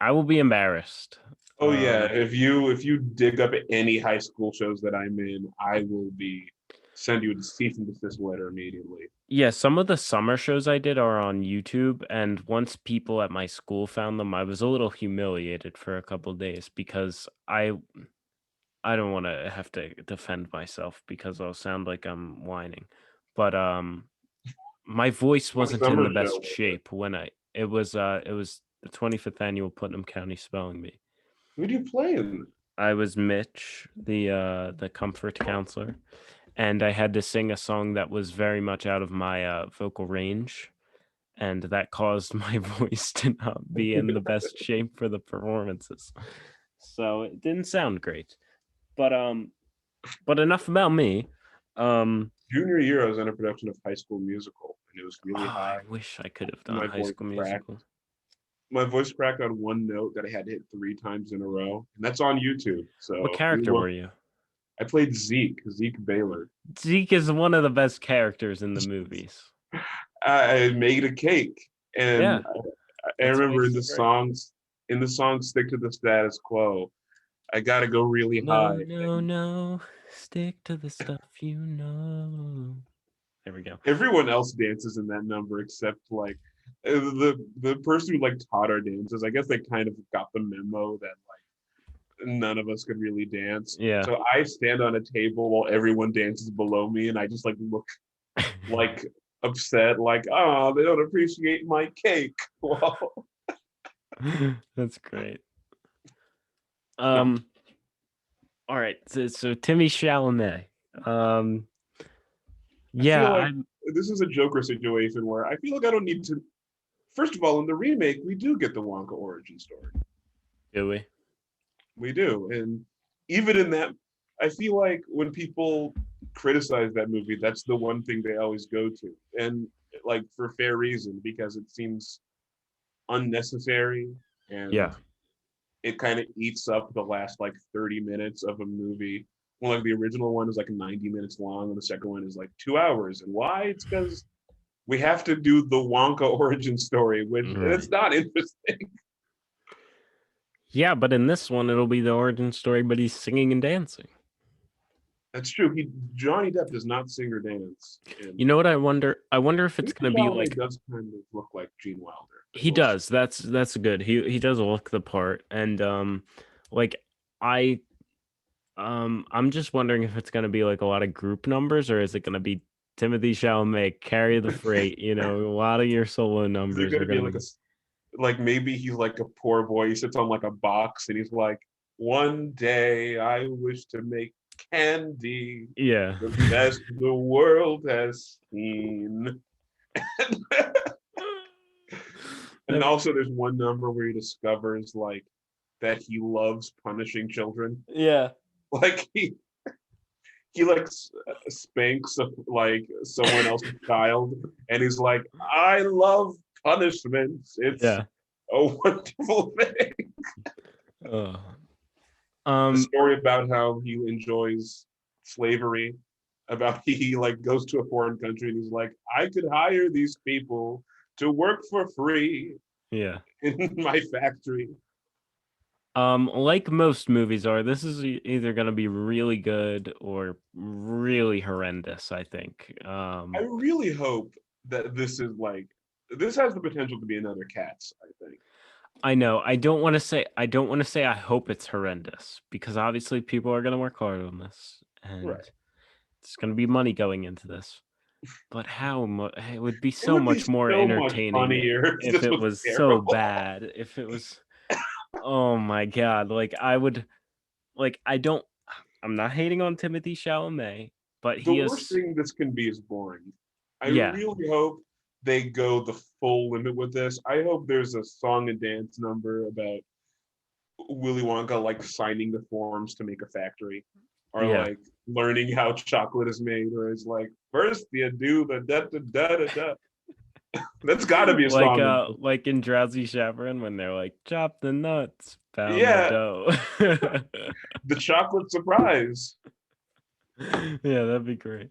embarrassed. oh yeah, if you dig up any high school shows that I'm in, I will be send you a cease and desist letter immediately. Yeah, some of the summer shows I did are on YouTube, and once people at my school found them, I was a little humiliated for a couple days because I don't want to have to defend myself because I'll sound like I'm whining. But my voice What wasn't in summer the show best was it? shape when it was the 25th annual Putnam County Spelling Bee. Who do you play in? I was Mitch, the comfort counselor, and I had to sing a song that was very much out of my vocal range, and that caused my voice to not be in the best shape for the performances. So it didn't sound great. But enough about me. Junior year, I was in a production of High School Musical, and it was Oh, really I high. wish I could have done My High voice School cracked. Musical. My voice cracked on one note that I had to hit 3 times in a row, and that's on YouTube. What So character were you? I played Zeke Baylor. Zeke is one of the best characters in the movies. I made a cake, and Yeah, I that's why remember he's in so the great. songs, "Stick to the Status Quo." I gotta go really No, high. no, no. Stick to the stuff you know. There we go. Everyone else dances in that number except like the person who like taught our dances. I guess they kind of got the memo that like none of us could really dance. Yeah. So I stand on a table while everyone dances below me, and I just like look like upset, like, oh, they don't appreciate my cake. Well, That's great. no, All right. So Timmy Chalamet. Um, I feel yeah, like I'm. this is a Joker situation where I feel like I don't need to. First of all, in the remake, we do get the Wonka origin story. Do we? We do. And even in that, I feel like when people criticize that movie, that's the one thing they always go to. And like for fair reason, because it seems unnecessary and Yeah. it kind of eats up the last like 30 minutes of a movie. Well, like the original one is like 90 minutes long, and the second one is like 2 hours. And why? It's because we have to do the Wonka origin story, which it's Right. not interesting. Yeah, but in this one, it'll be the origin story, but he's singing and dancing. That's true. Johnny Depp does not sing or dance. You And know what I wonder? I wonder if it's Timothée gonna be Chalamet like does kind of look like Gene Wilder. I he will say. does. That's good. He does look the part, and like I I'm just wondering if it's gonna be like a lot of group numbers, or is it gonna be Timothy Chalamet carry the freight? You know, a lot of your solo Is it numbers going are to be gonna like be. like maybe he's like a poor boy. He sits on like a box and he's like, one day I wish to make candy, Yeah. the best the world has seen. And That'd be also, there's one number where he discovers like that he loves punishing children. yeah. Like he like spanks like someone else's child, and he's like, I love punishments. It's Yeah. a wonderful thing. Uh, The um. story about how he enjoys slavery, about he like goes to a foreign country and he's like, I could hire these people to work for free Yeah. in my factory. Like most movies are, this is either going to be really good or really horrendous, I think. I really hope that this has the potential to be another Cats, I think. I know. I don't want to say I hope it's horrendous because obviously people are going to work hard on this and Right. it's going to be money going into this. But how much it would be It so would be much more so much entertaining funnier if if this it was was so terrible. bad. If it was, oh my God. Like I would, like I don't, I'm not hating on Timothée Chalamet, but The he worst is, thing this can be is boring. I yeah, really hope they go the full limit with this. I hope there's a song and dance number about Willy Wonka like signing the forms to make a factory, or yeah. like learning how chocolate is made, or it's like first you do the da da da da da. That's got to be a song. Like in Drowsy Chaperone when they're like, chop the nuts, pound the Yeah, dough. the chocolate surprise. Yeah, that'd be great.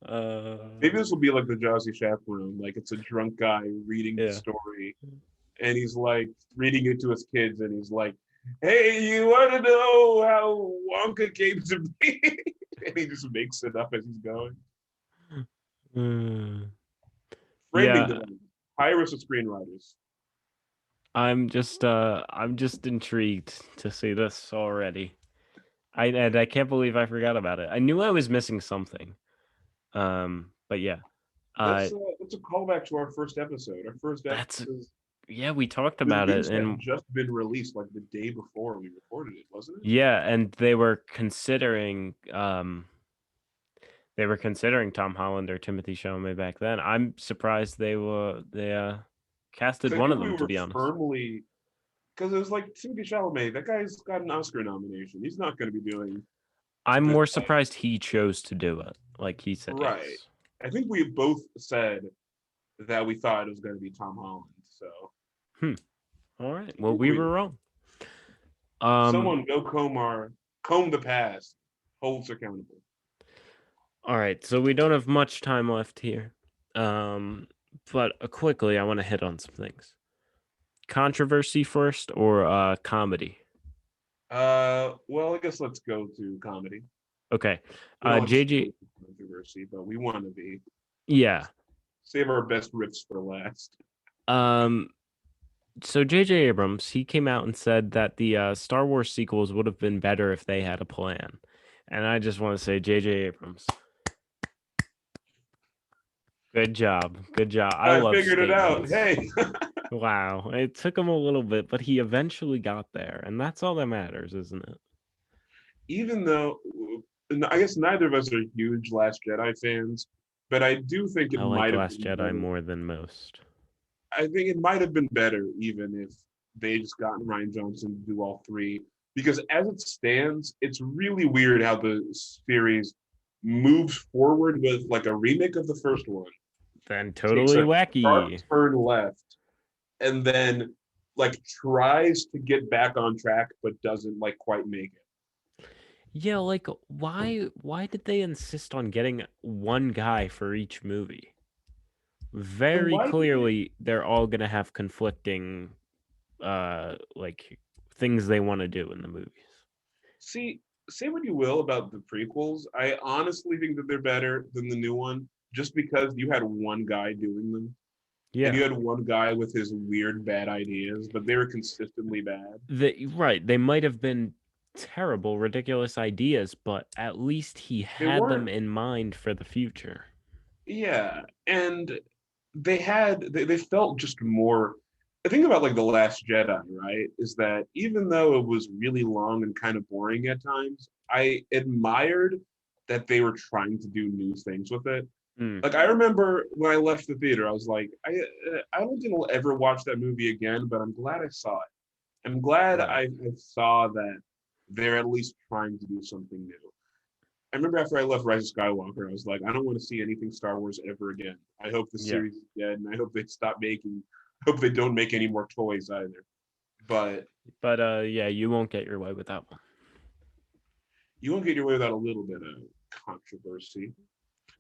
Maybe this will be like the Jazzy Chaperone. Like it's a drunk guy reading the Yeah. story, and he's like reading it to his kids, and he's like, "Hey, you want to know how Wonka came to be?" And he just makes it up as he's going. Mm. Framing Yeah, device. Hire us as screenwriters. I'm just intrigued to see this already. I can't believe I forgot about it. I knew I was missing something. But yeah. Uh That's a callback to our first episode. Our first that's episode. yeah, we talked The about it news had and just been released like the day before we recorded it, wasn't it? yeah, and they were considering Tom Holland or Timothy Chalamet back then. I'm surprised they casted Because I one of think we them, to were be honest. firmly because it was like Timothée Chalamet. That guy's got an Oscar nomination. He's not going to be doing I'm this. more surprised he chose to do it. Like he said Right. yes. I think we both said that we thought it was going to be Tom Holland. So Hmm. All right. Well, who we we were wrong. Um. someone go comb the past, holds accountable. All right. So we don't have much time left here. Um. But quickly, I want to hit on some things. Controversy first, or comedy. Well, I guess let's go to comedy. Okay. We don't like to JJ. stay with controversy, but we want to be. Yeah. Save our best riffs for last. Um. So J.J. Abrams, he came out and said that the Star Wars sequels would have been better if they had a plan. And I just want to say, J.J. Abrams, good job, good job. I I love figured it out. statements. Hey, Wow, it took him a little bit, but he eventually got there, and that's all that matters, isn't it? even though I guess neither of us are huge Last Jedi fans, but I do think it I like might have Last been Jedi better. more than most. I think it might have been better even if they just gotten Ryan Johnson to do all three. Because as it stands, it's really weird how the series moves forward with like a remake of the first one, Then takes totally a sharp wacky. turn left, and then like tries to get back on track but doesn't like quite make it. Yeah, like why did they insist on getting one guy for each movie? And Very why did they clearly they're all gonna have conflicting like things they want to do in the movies. see say what you will about the prequels? I honestly think that they're better than the new one just because you had one guy doing them and Yeah. you had one guy with his weird bad ideas, but they were consistently bad. They might have been terrible, ridiculous ideas, but at least he They had them weren't, in mind for the future. yeah. And they felt just more. The thing about like The Last Jedi, right, is that even though it was really long and kind of boring at times, I admired that they were trying to do new things with it. Mm, Like I remember when I left the theater, I was like, I don't think I'll ever watch that movie again, but I'm glad I saw it. I'm glad right. I saw that they're at least trying to do something new. I remember after I left Rise of Skywalker, I was like, I don't want to see anything Star Wars ever again. I hope the Yeah. series is dead, and I hope they stop making. I hope they don't make any more toys either. But yeah, you won't get your way with that one. you won't get your way without a little bit of controversy,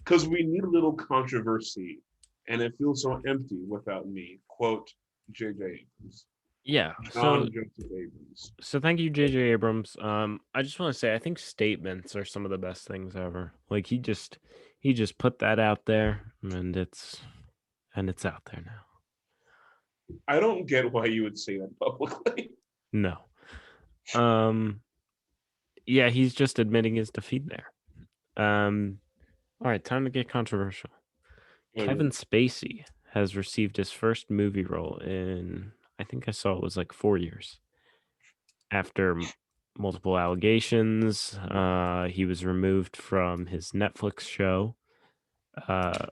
because we need a little controversy, and it feels so empty without me. Quote J.J. Abrams. Yeah. John Joseph Abrams. So thank you, J.J. Abrams. I just want to say I think statements are some of the best things ever. Like he just put that out there, and it's out there now. I don't get why you would say that publicly. No. Yeah, he's just admitting his defeat there. All right, time to get controversial. Kevin Spacey has received his first movie role in, I think I saw it was like 4 years. After multiple allegations, he was removed from his Netflix show.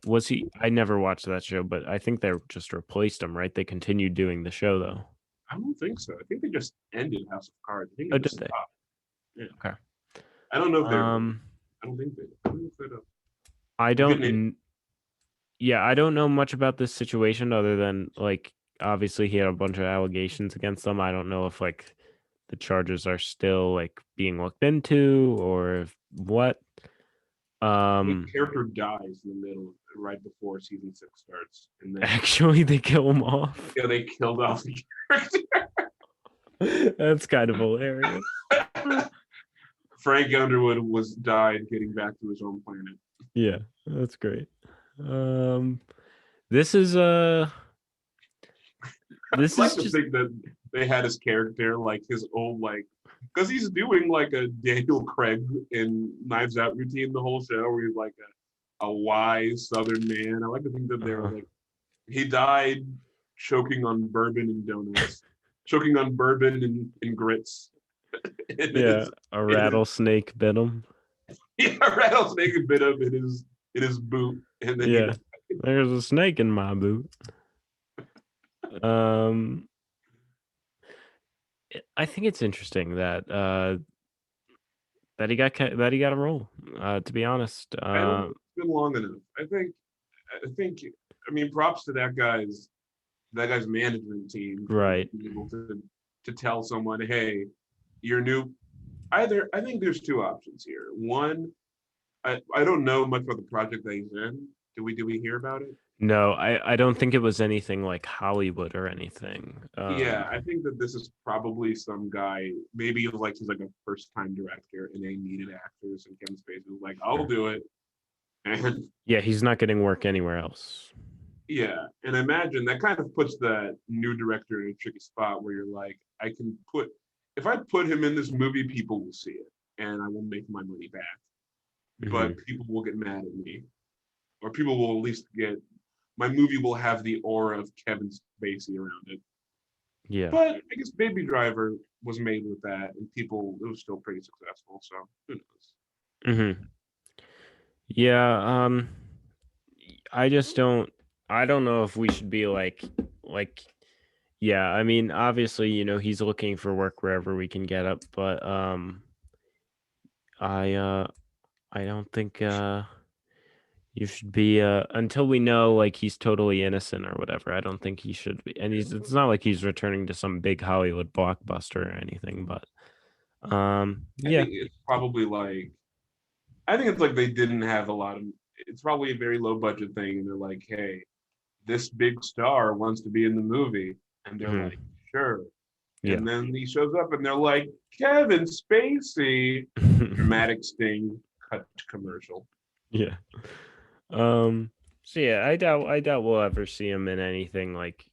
Was he? I never watched that show, but I think they just replaced him, right? They continued doing the show though. I don't think so. I think they just ended House of Cards. I think Oh, it just did they? stopped. Yeah. Okay. I don't know if they. I don't think they. I don't know if they do. I don't. Yeah, I don't know much about this situation other than like obviously he had a bunch of allegations against him. I don't know if like the charges are still like being looked into or if what. The character dies in the middle, right before season 6 starts, and then actually they kill him off. Yeah, they killed off the character. That's kind of hilarious. Frank Underwood died getting back to his own planet. Yeah, that's great. This is this I like is to just think that they had his character like his old like because he's doing like a Daniel Craig in Knives Out routine the whole show where he's like a wise Southern man. I like to think that they're like he died choking on bourbon and donuts, choking on bourbon and grits. Yeah, a rattlesnake bit him. Yeah, a rattlesnake bit him in his boot, and then yeah, there's a snake in my boot. I think it's interesting that that he got a role. To be honest, I don't think it's been long enough. I think. I mean, props to that guy's management team, right? Being able to tell someone, hey, you're new. I think there's two options here. One, I don't know much about the project that he's in. Do we hear about it? No, I don't think it was anything like Hollywood or anything. Yeah, I think that this is probably some guy, maybe like he's like a first-time director and they needed actors, and Kevin Spacey was like, I'll do it. And yeah, he's not getting work anywhere else. Yeah, and imagine that kind of puts that new director in a tricky spot where you're like, if I put him in this movie, people will see it and I will make my money back. Mm-hmm. But people will get mad at me. Or people will at least my movie will have the aura of Kevin Spacey around it. Yeah. But I guess Baby Driver was made with that and it was still pretty successful, so who knows? Mm-hmm. Yeah, I don't know if we should be like yeah, I mean obviously, he's looking for work wherever we can get it, but I don't think you should be until we know like he's totally innocent or whatever. I don't think he should be. And it's not like he's returning to some big Hollywood blockbuster or anything, but yeah. I think it's probably like they didn't have a lot of it's probably a very low budget thing and they're like, hey, this big star wants to be in the movie, and they're like, sure. Yeah. And then he shows up and they're like, Kevin Spacey. Dramatic sting, cut to commercial. Yeah. So yeah, I doubt we'll ever see him in anything like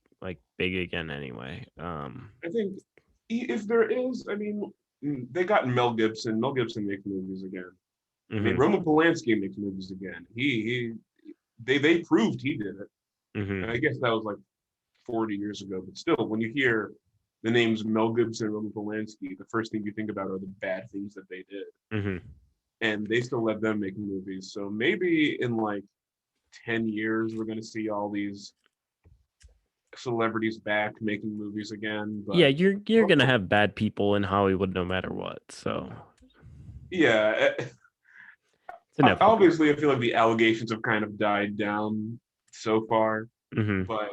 big again anyway. I think if there is, I mean, they got Mel Gibson. Mel Gibson makes movies again. Mm-hmm. I mean, Roman Polanski makes movies again. They proved he did it. Mm-hmm. And I guess that was like 40 years ago, but still, when you hear the names Mel Gibson and Roman Polanski, the first thing you think about are the bad things that they did. Mm-hmm. And they still let them make movies. So maybe in like 10 years, we're going to see all these celebrities back making movies again. But yeah, you're going to have bad people in Hollywood no matter what. So yeah. It's inevitable. Obviously, I feel like the allegations have kind of died down so far, Hmm. but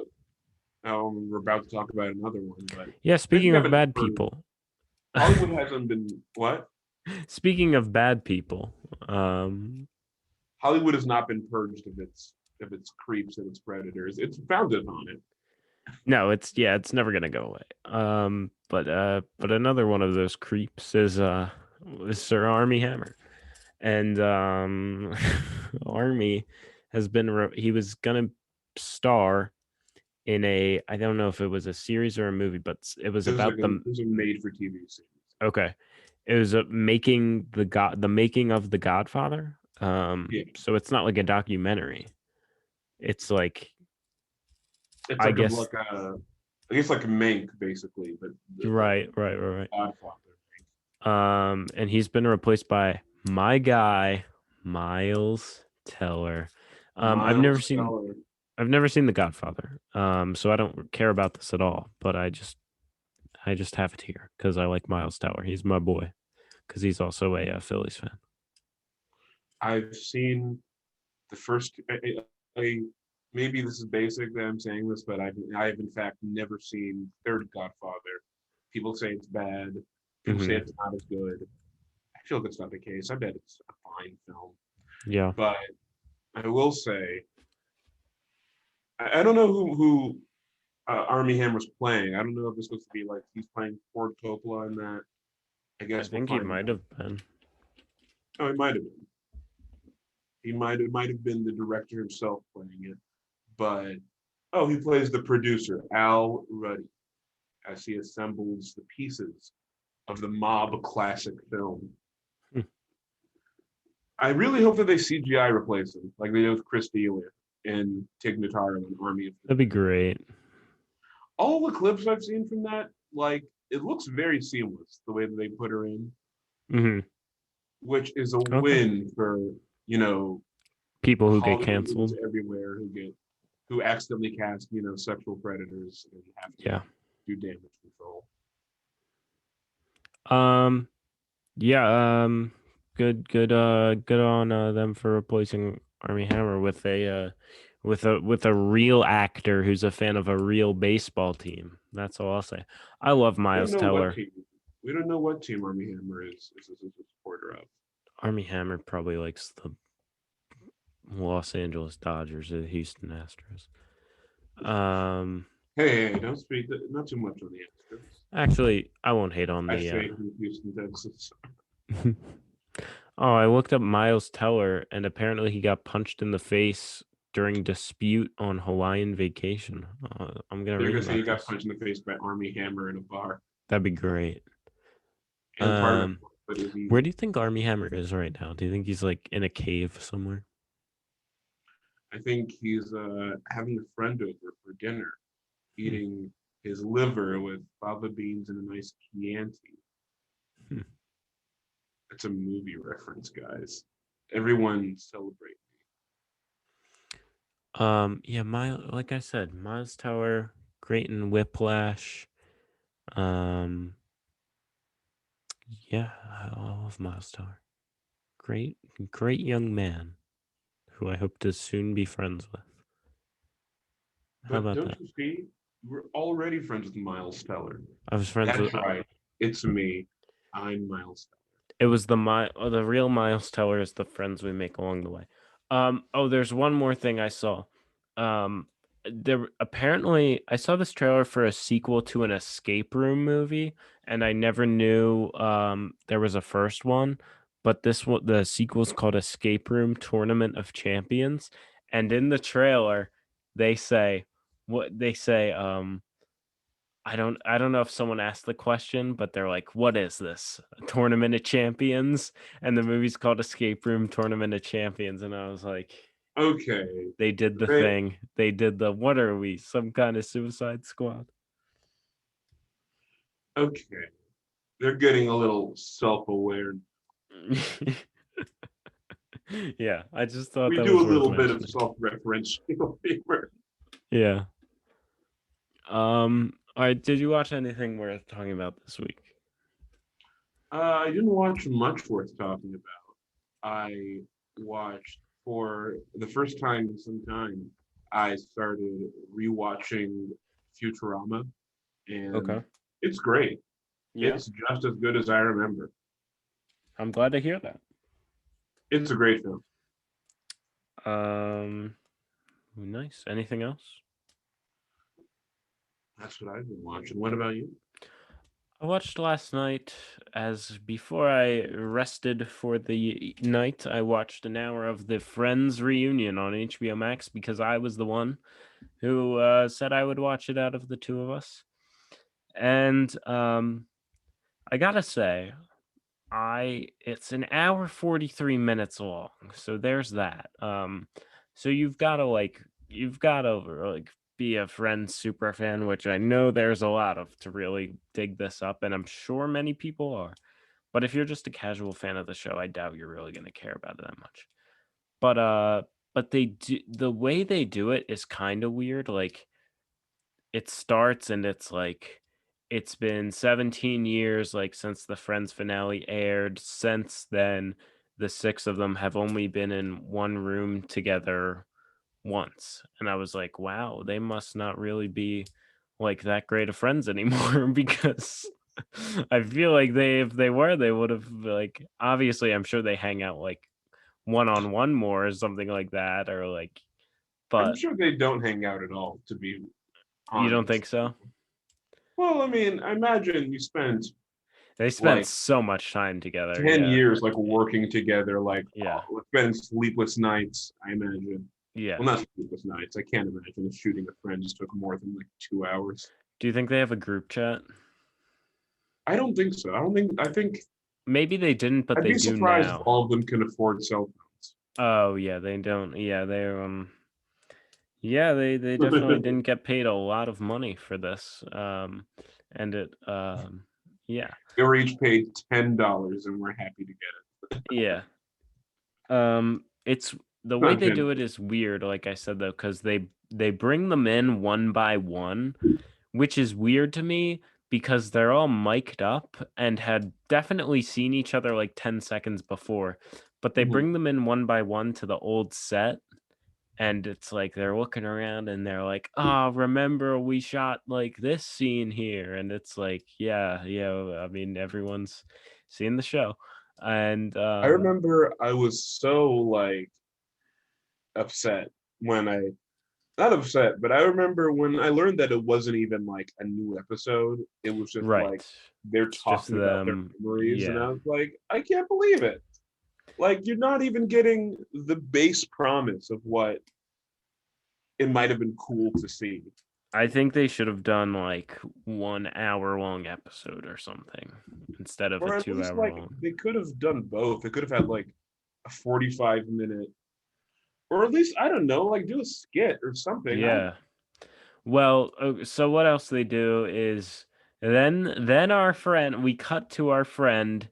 we're about to talk about another one. But Yeah, they speaking of haven't bad heard. people. Hollywood hasn't been what? Speaking of bad people, Hollywood has not been purged of its creeps and its predators. It's founded on it. no, it's never gonna go away. But another one of those creeps is Sir Army Hammer. And Army has been he was gonna star in a, I don't know if it was a series or a movie, but it was about It was a made for TV series. okay, it was making the making of the Godfather. Yeah, So it's not like a documentary. It's like, it's I like guess, I guess like a Mank basically, but right. Godfather. And he's been replaced by my guy Miles Teller. I've never Miles seen Teller. I've never seen The Godfather. So I don't care about this at all, but I just have it here because I like Miles Teller. He's my boy because he's also a Phillies fan. I've seen the first. I maybe this is basic that I'm saying this, but I've in fact never seen Third Godfather. People say it's bad. People say Hmm. it's not as good. I feel like it's not the case. I bet it's a fine film, Yeah, but I will say I don't know who Army Hammer's playing. I don't know if it's supposed to be like he's playing Ford Coppola in that. I I guess we'll think he find might out. have been. Oh, it might have been. It might have been the director himself playing it, but oh, he plays the producer Al Ruddy as he assembles the pieces of the mob classic film. Hmm. I really hope that they CGI replace him, like they did with Chris D'Elia in Tig Notaro and Army of the That'd be Dead. great. All the clips I've seen from that, like it looks very seamless the way that they put her in, Hmm. which is a Okay. win for you know People who get Hollywood movies canceled. everywhere who accidentally cast sexual predators and have to Yeah. do damage control. Um. Yeah. Good on them for replacing Army Hammer with a real actor who's a fan of a real baseball team. That's all I'll say. I love We don't Miles know what Teller. team. We don't know what team Army Hammer is a supporter of. Army Hammer probably likes the Los Angeles Dodgers or the Houston Astros. Hey, don't speak not too much on the Astros. Actually, I won't hate on I the. stay from Houston, Texas. Oh, I looked up Miles Teller, and apparently he got punched in the face during dispute on Hawaiian vacation. I'm gonna They're read gonna say he about got this. punched in the face by Army Hammer in a bar, That'd be great. and part of it. Um, But is he? where do you think Army Hammer is right now? Do you think he's like in a cave somewhere? I think he's having a friend over for dinner, Hmm. eating his liver with fava beans and a nice Chianti. Hmm. It's a movie reference, guys. Everyone celebrate. Yeah, like I said, Miles Teller, great in Whiplash. Um, yeah, I love Miles Teller. Great, great young man who I hope to soon be friends with. How But about don't that? you see? We're already friends with Miles Teller. I was friends with. That's right. It's me. I'm Miles Teller. It was the real Miles Teller is the friends we make along the way. Oh, there's one more thing I saw. There apparently I saw this trailer for a sequel to an escape room movie, and I never knew there was a first one, but this one the sequel's called Escape Room Tournament of Champions, and in the trailer they say what they say I don't know if someone asked the question, but they're like, "What is this? A tournament of champions?" And the movie's called Escape Room Tournament of Champions, and I was like, Okay. they did the They, thing. They did the what are we? Some kind of Suicide Squad. okay. They're getting a little self-aware. Yeah, I just thought We that do was a worth little bit of mentioning. self-referential humor. Yeah. All right, did you watch anything worth talking about this week? I didn't watch much worth talking about. I watched for the first time in some time. I started rewatching Futurama, and Okay. it's great. Yeah. It's just as good as I remember. I'm glad to hear that. It's a great film. Um, nice. Anything else? That's what I've been watching. What about you? I watched last night as before I rested for the night. I watched an hour of the Friends reunion on HBO Max because I was the one who said I would watch it out of the two of us. And I gotta say, I it's an hour 43 minutes long. So there's that. So you've gotta like be a Friends super fan, which I know there's a lot of to really dig this up, and I'm sure many people are. But if you're just a casual fan of the show, I doubt you're really gonna care about it that much. But they do the way they do it is kind of weird. Like it starts and it's like it's been 17 years like since the Friends finale aired. Since then, the six of them have only been in one room together once. And I was like, wow, they must not really be like that great of friends anymore because I feel like if they were, they would have like obviously I'm sure they hang out like one on one more or something like that or like I'm but sure they don't hang out at all, to be you don't honest. think so? Well, I mean, I imagine you spent They spent like so much time together. 10 Yeah. years like working together, like Yeah. spending sleepless nights, I imagine. Yeah. Well, not sleepless nights. I can't imagine if shooting a friend just took more than like 2 hours. Do you think they have a group chat? I don't think so. I think Maybe they didn't, but I'd they be do surprised if now. all of them can afford cell Oh yeah, they don't. Yeah, they definitely phones. didn't get paid a lot of money for this. And it yeah. They were each paid $10 and we're happy to get it. Yeah. It's the way Not they do 10. it is weird, like I said though, because they bring them in one by one, which is weird to me because they're all mic'd up and had definitely seen each other like 10 seconds before, but they Mhm. bring them in one by one to the old set. And it's like they're looking around and they're like, "Oh, remember we shot like this scene here?" And it's like, "Yeah, yeah." I mean, everyone's seen the show, and I remember I was so like upset when I not upset, but I remember when I learned that it wasn't even like a new episode. It was just like right, they're it's just talking about their them. memories, and Yeah, I was like, I can't believe it. Like you're not even getting the base promise of what it might have been cool to see. I think they should have done like 1 hour long episode or something instead of a Or at two least hour like long. they could have done both. They could have had like a 45 minute, or at least I don't know, like do a skit or something. I Yeah. Well, so what else they do is then our friend we cut to our friend.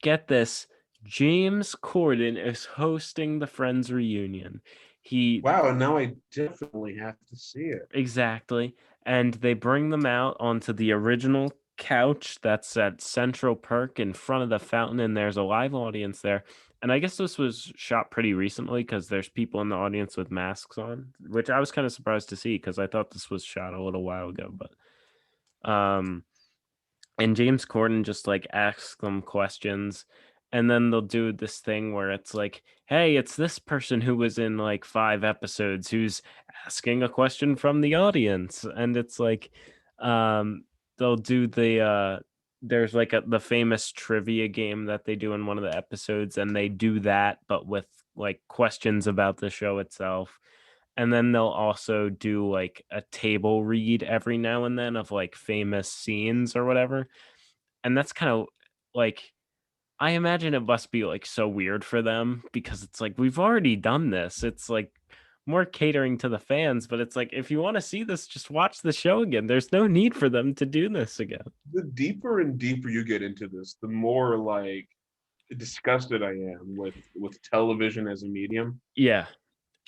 Get this, James Corden is hosting the Friends reunion. He Wow, and now I definitely have to see it. exactly, and they bring them out onto the original couch that's at Central Perk in front of the fountain, and there's a live audience there. And I guess this was shot pretty recently because there's people in the audience with masks on, which I was kind of surprised to see because I thought this was shot a little while ago. But and James Corden just like asks them questions, and then they'll do this thing where it's like, "Hey, it's this person who was in like 5 episodes who's asking a question from the audience," and it's like, they'll do there's like the famous trivia game that they do in one of the episodes, and they do that, but with like questions about the show itself. And then they'll also do like a table read every now and then of like famous scenes or whatever. And that's kind of like I imagine it must be like so weird for them because it's like we've already done this. It's like more catering to the fans, but it's like if you want to see this, just watch the show again. There's no need for them to do this again. The deeper and deeper you get into this, the more like disgusted I am with television as a medium. Yeah.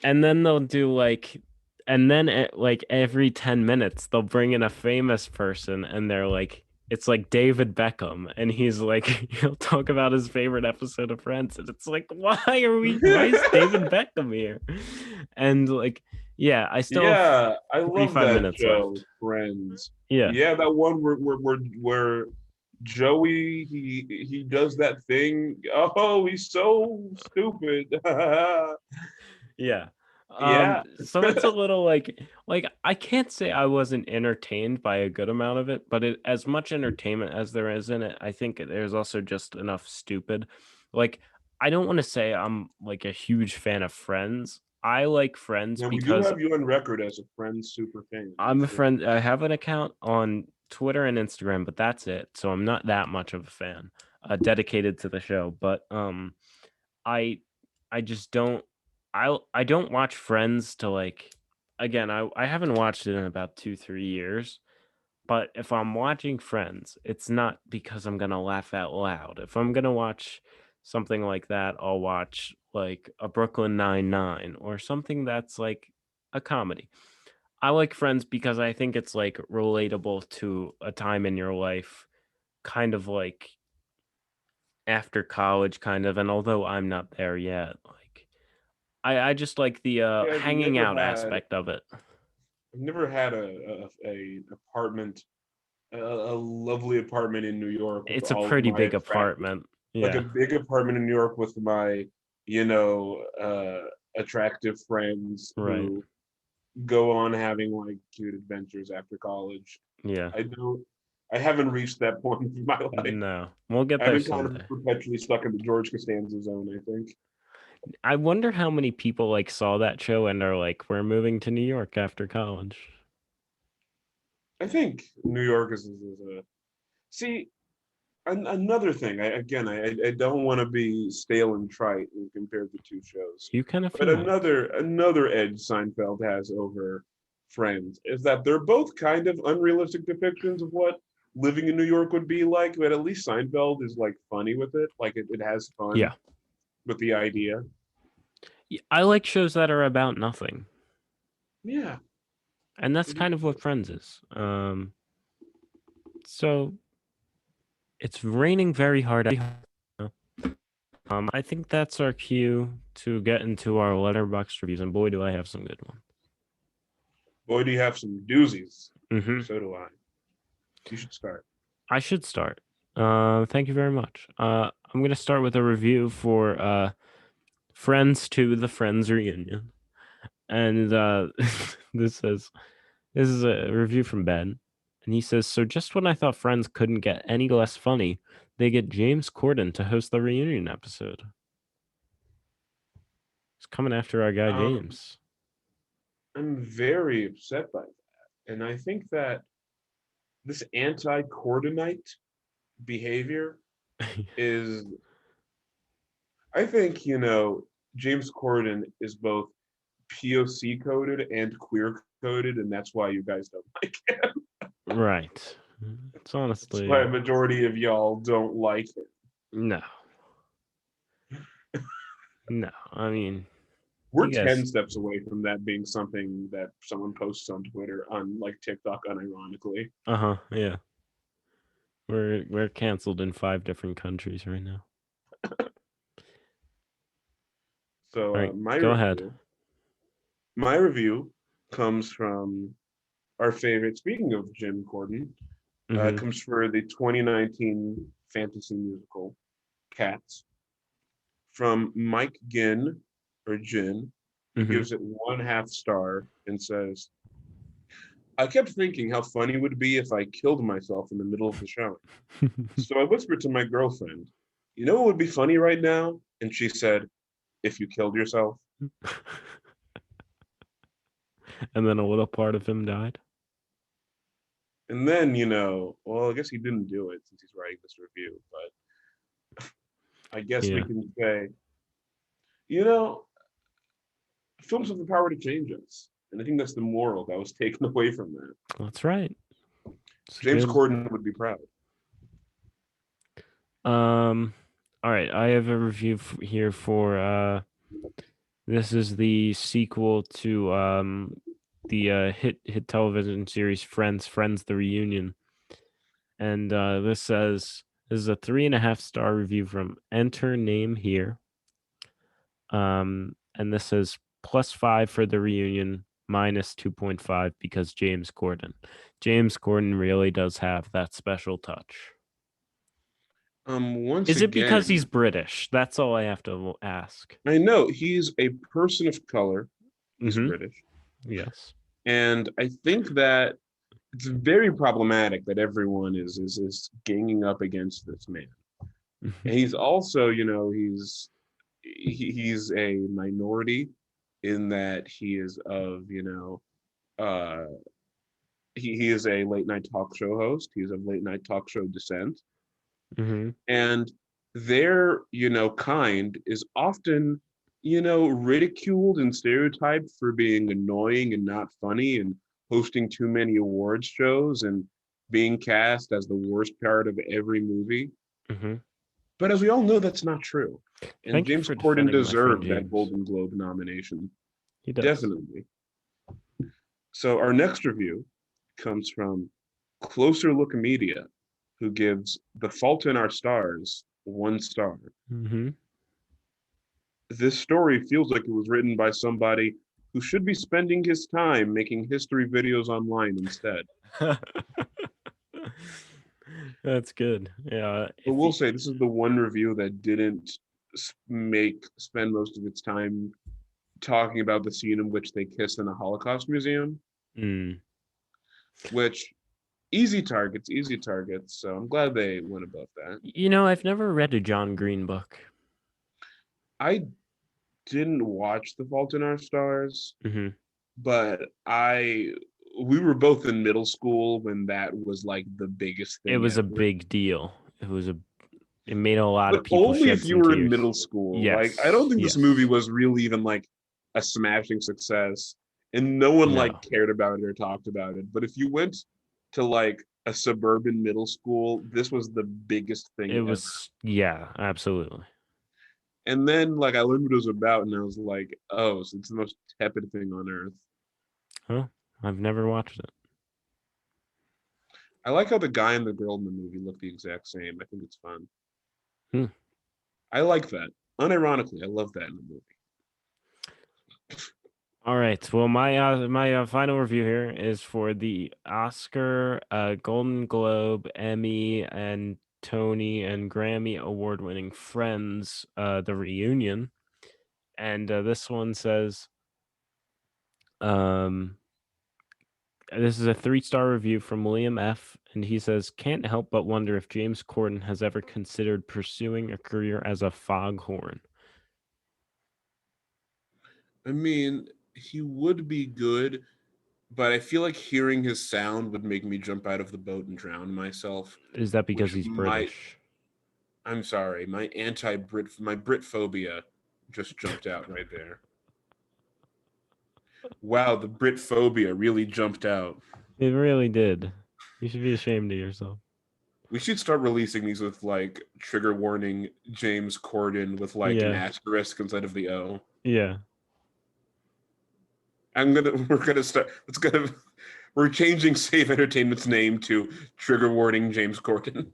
And then they'll do like and then like every 10 minutes they'll bring in a famous person and they're like it's like David Beckham, and he's like he'll talk about his favorite episode of Friends, and it's like, why is David Beckham here? And like, yeah, I still have Yeah, I love 45 that minutes show, left. Friends. Yeah. Yeah, that one where Joey he does that thing. Oh, he's so stupid. Yeah. Yeah. So it's a little like I can't say I wasn't entertained by a good amount of it, but as much entertainment as there is in it, I think there's also just enough stupid. Like I don't want to say I'm like a huge fan of Friends. I like Friends And we do because have you on record as a Friends super fan. I'm a friend. I have an account on Twitter and Instagram, but that's it. So I'm not that much of a fan, dedicated to the show. But I I just don't I don't watch Friends to like again, I haven't watched it in about 2, 3 years, but if I'm watching Friends, it's not because I'm gonna laugh out loud. If I'm gonna watch something like that, I'll watch like a Brooklyn Nine-Nine or something that's like a comedy. I like Friends because I think it's like relatable to a time in your life, kind of like after college kind of, and although I'm not there yet, like I just like the Yeah, hanging out aspect of it. I've never had a apartment, a lovely apartment in New York with It's a all of pretty my big attractive, apartment. like a Yeah. big apartment in New York with my, you know, attractive friends Right. who go on having like cute adventures after college. Yeah. I don't, I haven't reached that point in my life. No. We'll get I've there been kind of someday. perpetually stuck in the George Costanza zone, I think. I wonder how many people like saw that show and are like, we're moving to New York after college. I think New York is a see another thing. I don't want to be stale and trite and compare the two shows, You kind of but feel like. another edge Seinfeld has over Friends is that they're both kind of unrealistic depictions of what living in New York would be like. But at least Seinfeld is like funny with it, like it has fun Yeah. with the idea. I like shows that are about nothing. Yeah, And that's it is kind of what good. Friends is. So it's raining very hard. I think that's our cue to get into our letterbox reviews, and boy, do I have some good ones. Boy, do you have some doozies. Hmm. So do I. You should start. I should start. Thank you very much. I'm gonna start with a review for Friends to the Friends reunion, and this says this is a review from Ben, and he says, "So just when I thought Friends couldn't get any less funny, they get James Corden to host the reunion episode. He's coming after our guy Um, James." I'm very upset by that, and I think that this anti-coordinate behavior is I think, James Corden is both POC coded and queer coded, and that's why you guys don't like it. Right. It's That's why honestly a majority of y'all don't like it. no, no. I mean, We're you 10 guys. steps away from that being something that someone posts on Twitter, on like TikTok, unironically. Uh-huh. Yeah. We're canceled in 5 different countries right now. So All right, go ahead. my review comes from our favorite. Speaking of Jim Corden, Mm-hmm. comes for the 2019 fantasy musical Cats from Mike Ginn or Jin, who Mm-hmm. gives it 1/2 star and says, I kept thinking how funny it would be if I killed myself in the middle of the showing. So I whispered to my girlfriend, you know what would be funny right now? And she said, if you killed yourself. And then a little part of him died. And then, well, I guess he didn't do it since he's writing this review, but I guess we Yeah, can say, you know, films have the power to change us. And I think that's the moral that was taken away from that. that's right. It's James good. Corden would be proud. Um, all right, I have a review here for this is the sequel to the hit television series Friends the Reunion. And this is a 3.5-star review from Enter Name Here. And this says +5 for the reunion, -2.5 because James Corden. James Corden really does have that special touch. Once Is it because again, he's British? That's all I have to ask. I know he's a person of color. He's Mm-hmm. British. Yes. And I think that it's very problematic that everyone is ganging up against this man. And he's also, he's a minority in that he is of, he is a late night talk show host. He's of late night talk show descent. Mm-hmm. And their, kind is often, ridiculed and stereotyped for being annoying and not funny and hosting too many awards shows and being cast as the worst part of every movie. Mm-hmm. But as we all know, that's not true. And Thank you James for Corden defending my friend deserved that James. Golden Globe nomination. He does. Definitely. So our next review comes from Closer Look Media, who gives The Fault in Our Stars 1 star. Mm-hmm. This story feels like it was written by somebody who should be spending his time making history videos online instead. That's good. Yeah. But we'll say this is the one review that didn't spend most of its time talking about the scene in which they kissed in a Holocaust museum. Which easy targets. So I'm glad they went above that. I've never read a John Green book. I didn't watch The Fault in Our Stars, but we were both in middle school when that was like the biggest thing. It was ever. A big deal. It made a lot of But people only shed if you some were tears. in middle school. Yes. Like I don't think this movie was really even like a smashing success, and no one like cared about it or talked about it. But if you went to like a suburban middle school, this was the biggest thing. It was, yeah, absolutely. And then like I learned what it was about, and I was like, oh, so it's the most tepid thing on earth. Huh? I've never watched it. I like how the guy and the girl in the movie look the exact same. I think it's fun. I like that. Unironically, I love that in the movie. All right. Well, my final review here is for the Oscar, Golden Globe, Emmy, and Tony and Grammy award-winning Friends, the reunion. And this one says, this is a 3-star review from William F. And he says, can't help but wonder if James Corden has ever considered pursuing a career as a foghorn. I mean, he would be good, but I feel like hearing his sound would make me jump out of the boat and drown myself. Is that because he's British? I'm sorry, my Brit phobia just jumped out right there. Wow, the Brit phobia really jumped out. It really did. You should be ashamed of yourself. We should start releasing these with like trigger warning James Corden with like an asterisk instead of the O. Yeah. We're changing Save Entertainment's name to Trigger Warning James Corden.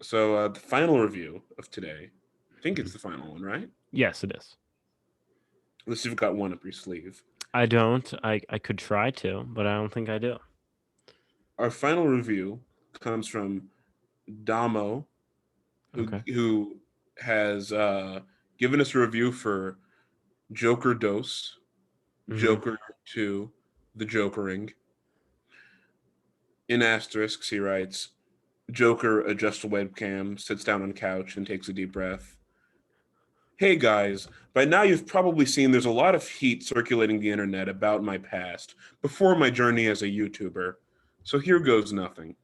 So the final review of today, I think it's the final one, right? Yes, it is. Let's see if you've got one up your sleeve. I don't. I could try to, but I don't think I do. Our final review comes from Damo, who has given us a review for Joker Dose, Joker 2, The Jokering. In asterisks, he writes, Joker adjusts a webcam, sits down on couch, and takes a deep breath. Hey guys, by now you've probably seen there's a lot of heat circulating the internet about my past, before my journey as a YouTuber. So here goes nothing.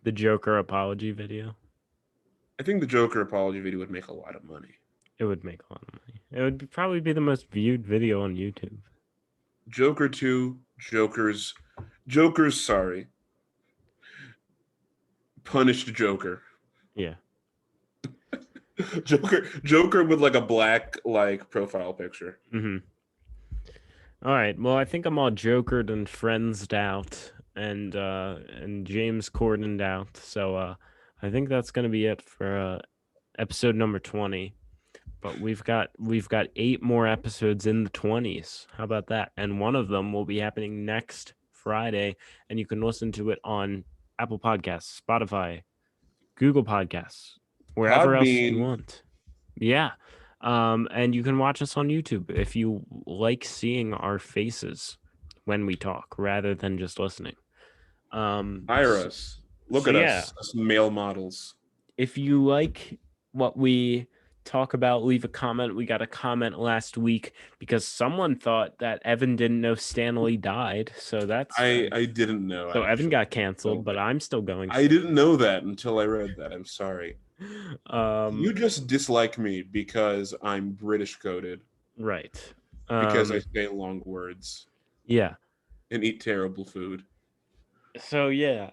The Joker apology video? I think the Joker apology video would make a lot of money. It would make a lot of money. It would probably be the most viewed video on YouTube. Joker 2, Joker's sorry. Punished Joker. Yeah. Joker with like a black like profile picture. All right. Well, I think I'm all jokered and friendsed out. and James cordoned out. So I think that's going to be it for episode number 20. But we've got 8 more episodes in the 20s. How about that? And one of them will be happening next Friday, and you can listen to it on Apple Podcasts, Spotify, Google Podcasts, wherever else you Podbean. want. Yeah. And you can watch us on YouTube if you like seeing our faces when we talk rather than just listening. Hire us. Look So at yeah, us male models. if you like what we talk about, leave a comment. We got a comment last week because someone thought that Evan didn't know Stanley died. So that's I didn't know, so Evan actually. got canceled, but I'm still going I didn't know that until I read that. I'm sorry. You just dislike me because I'm British coded. Right. Because I say long words Yeah. and eat terrible food. So yeah,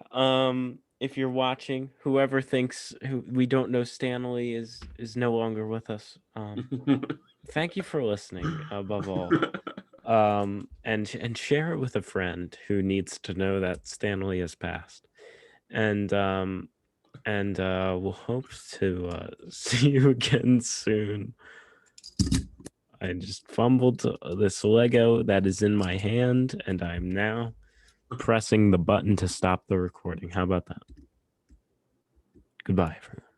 if you're watching, whoever thinks who we don't know Stanley is no longer with us. Thank you for listening above all. And share it with a friend who needs to know that Stanley has passed. And we'll hope to see you again soon. I just fumbled this Lego that is in my hand, and I'm now pressing the button to stop the recording. How about that? Goodbye, everyone.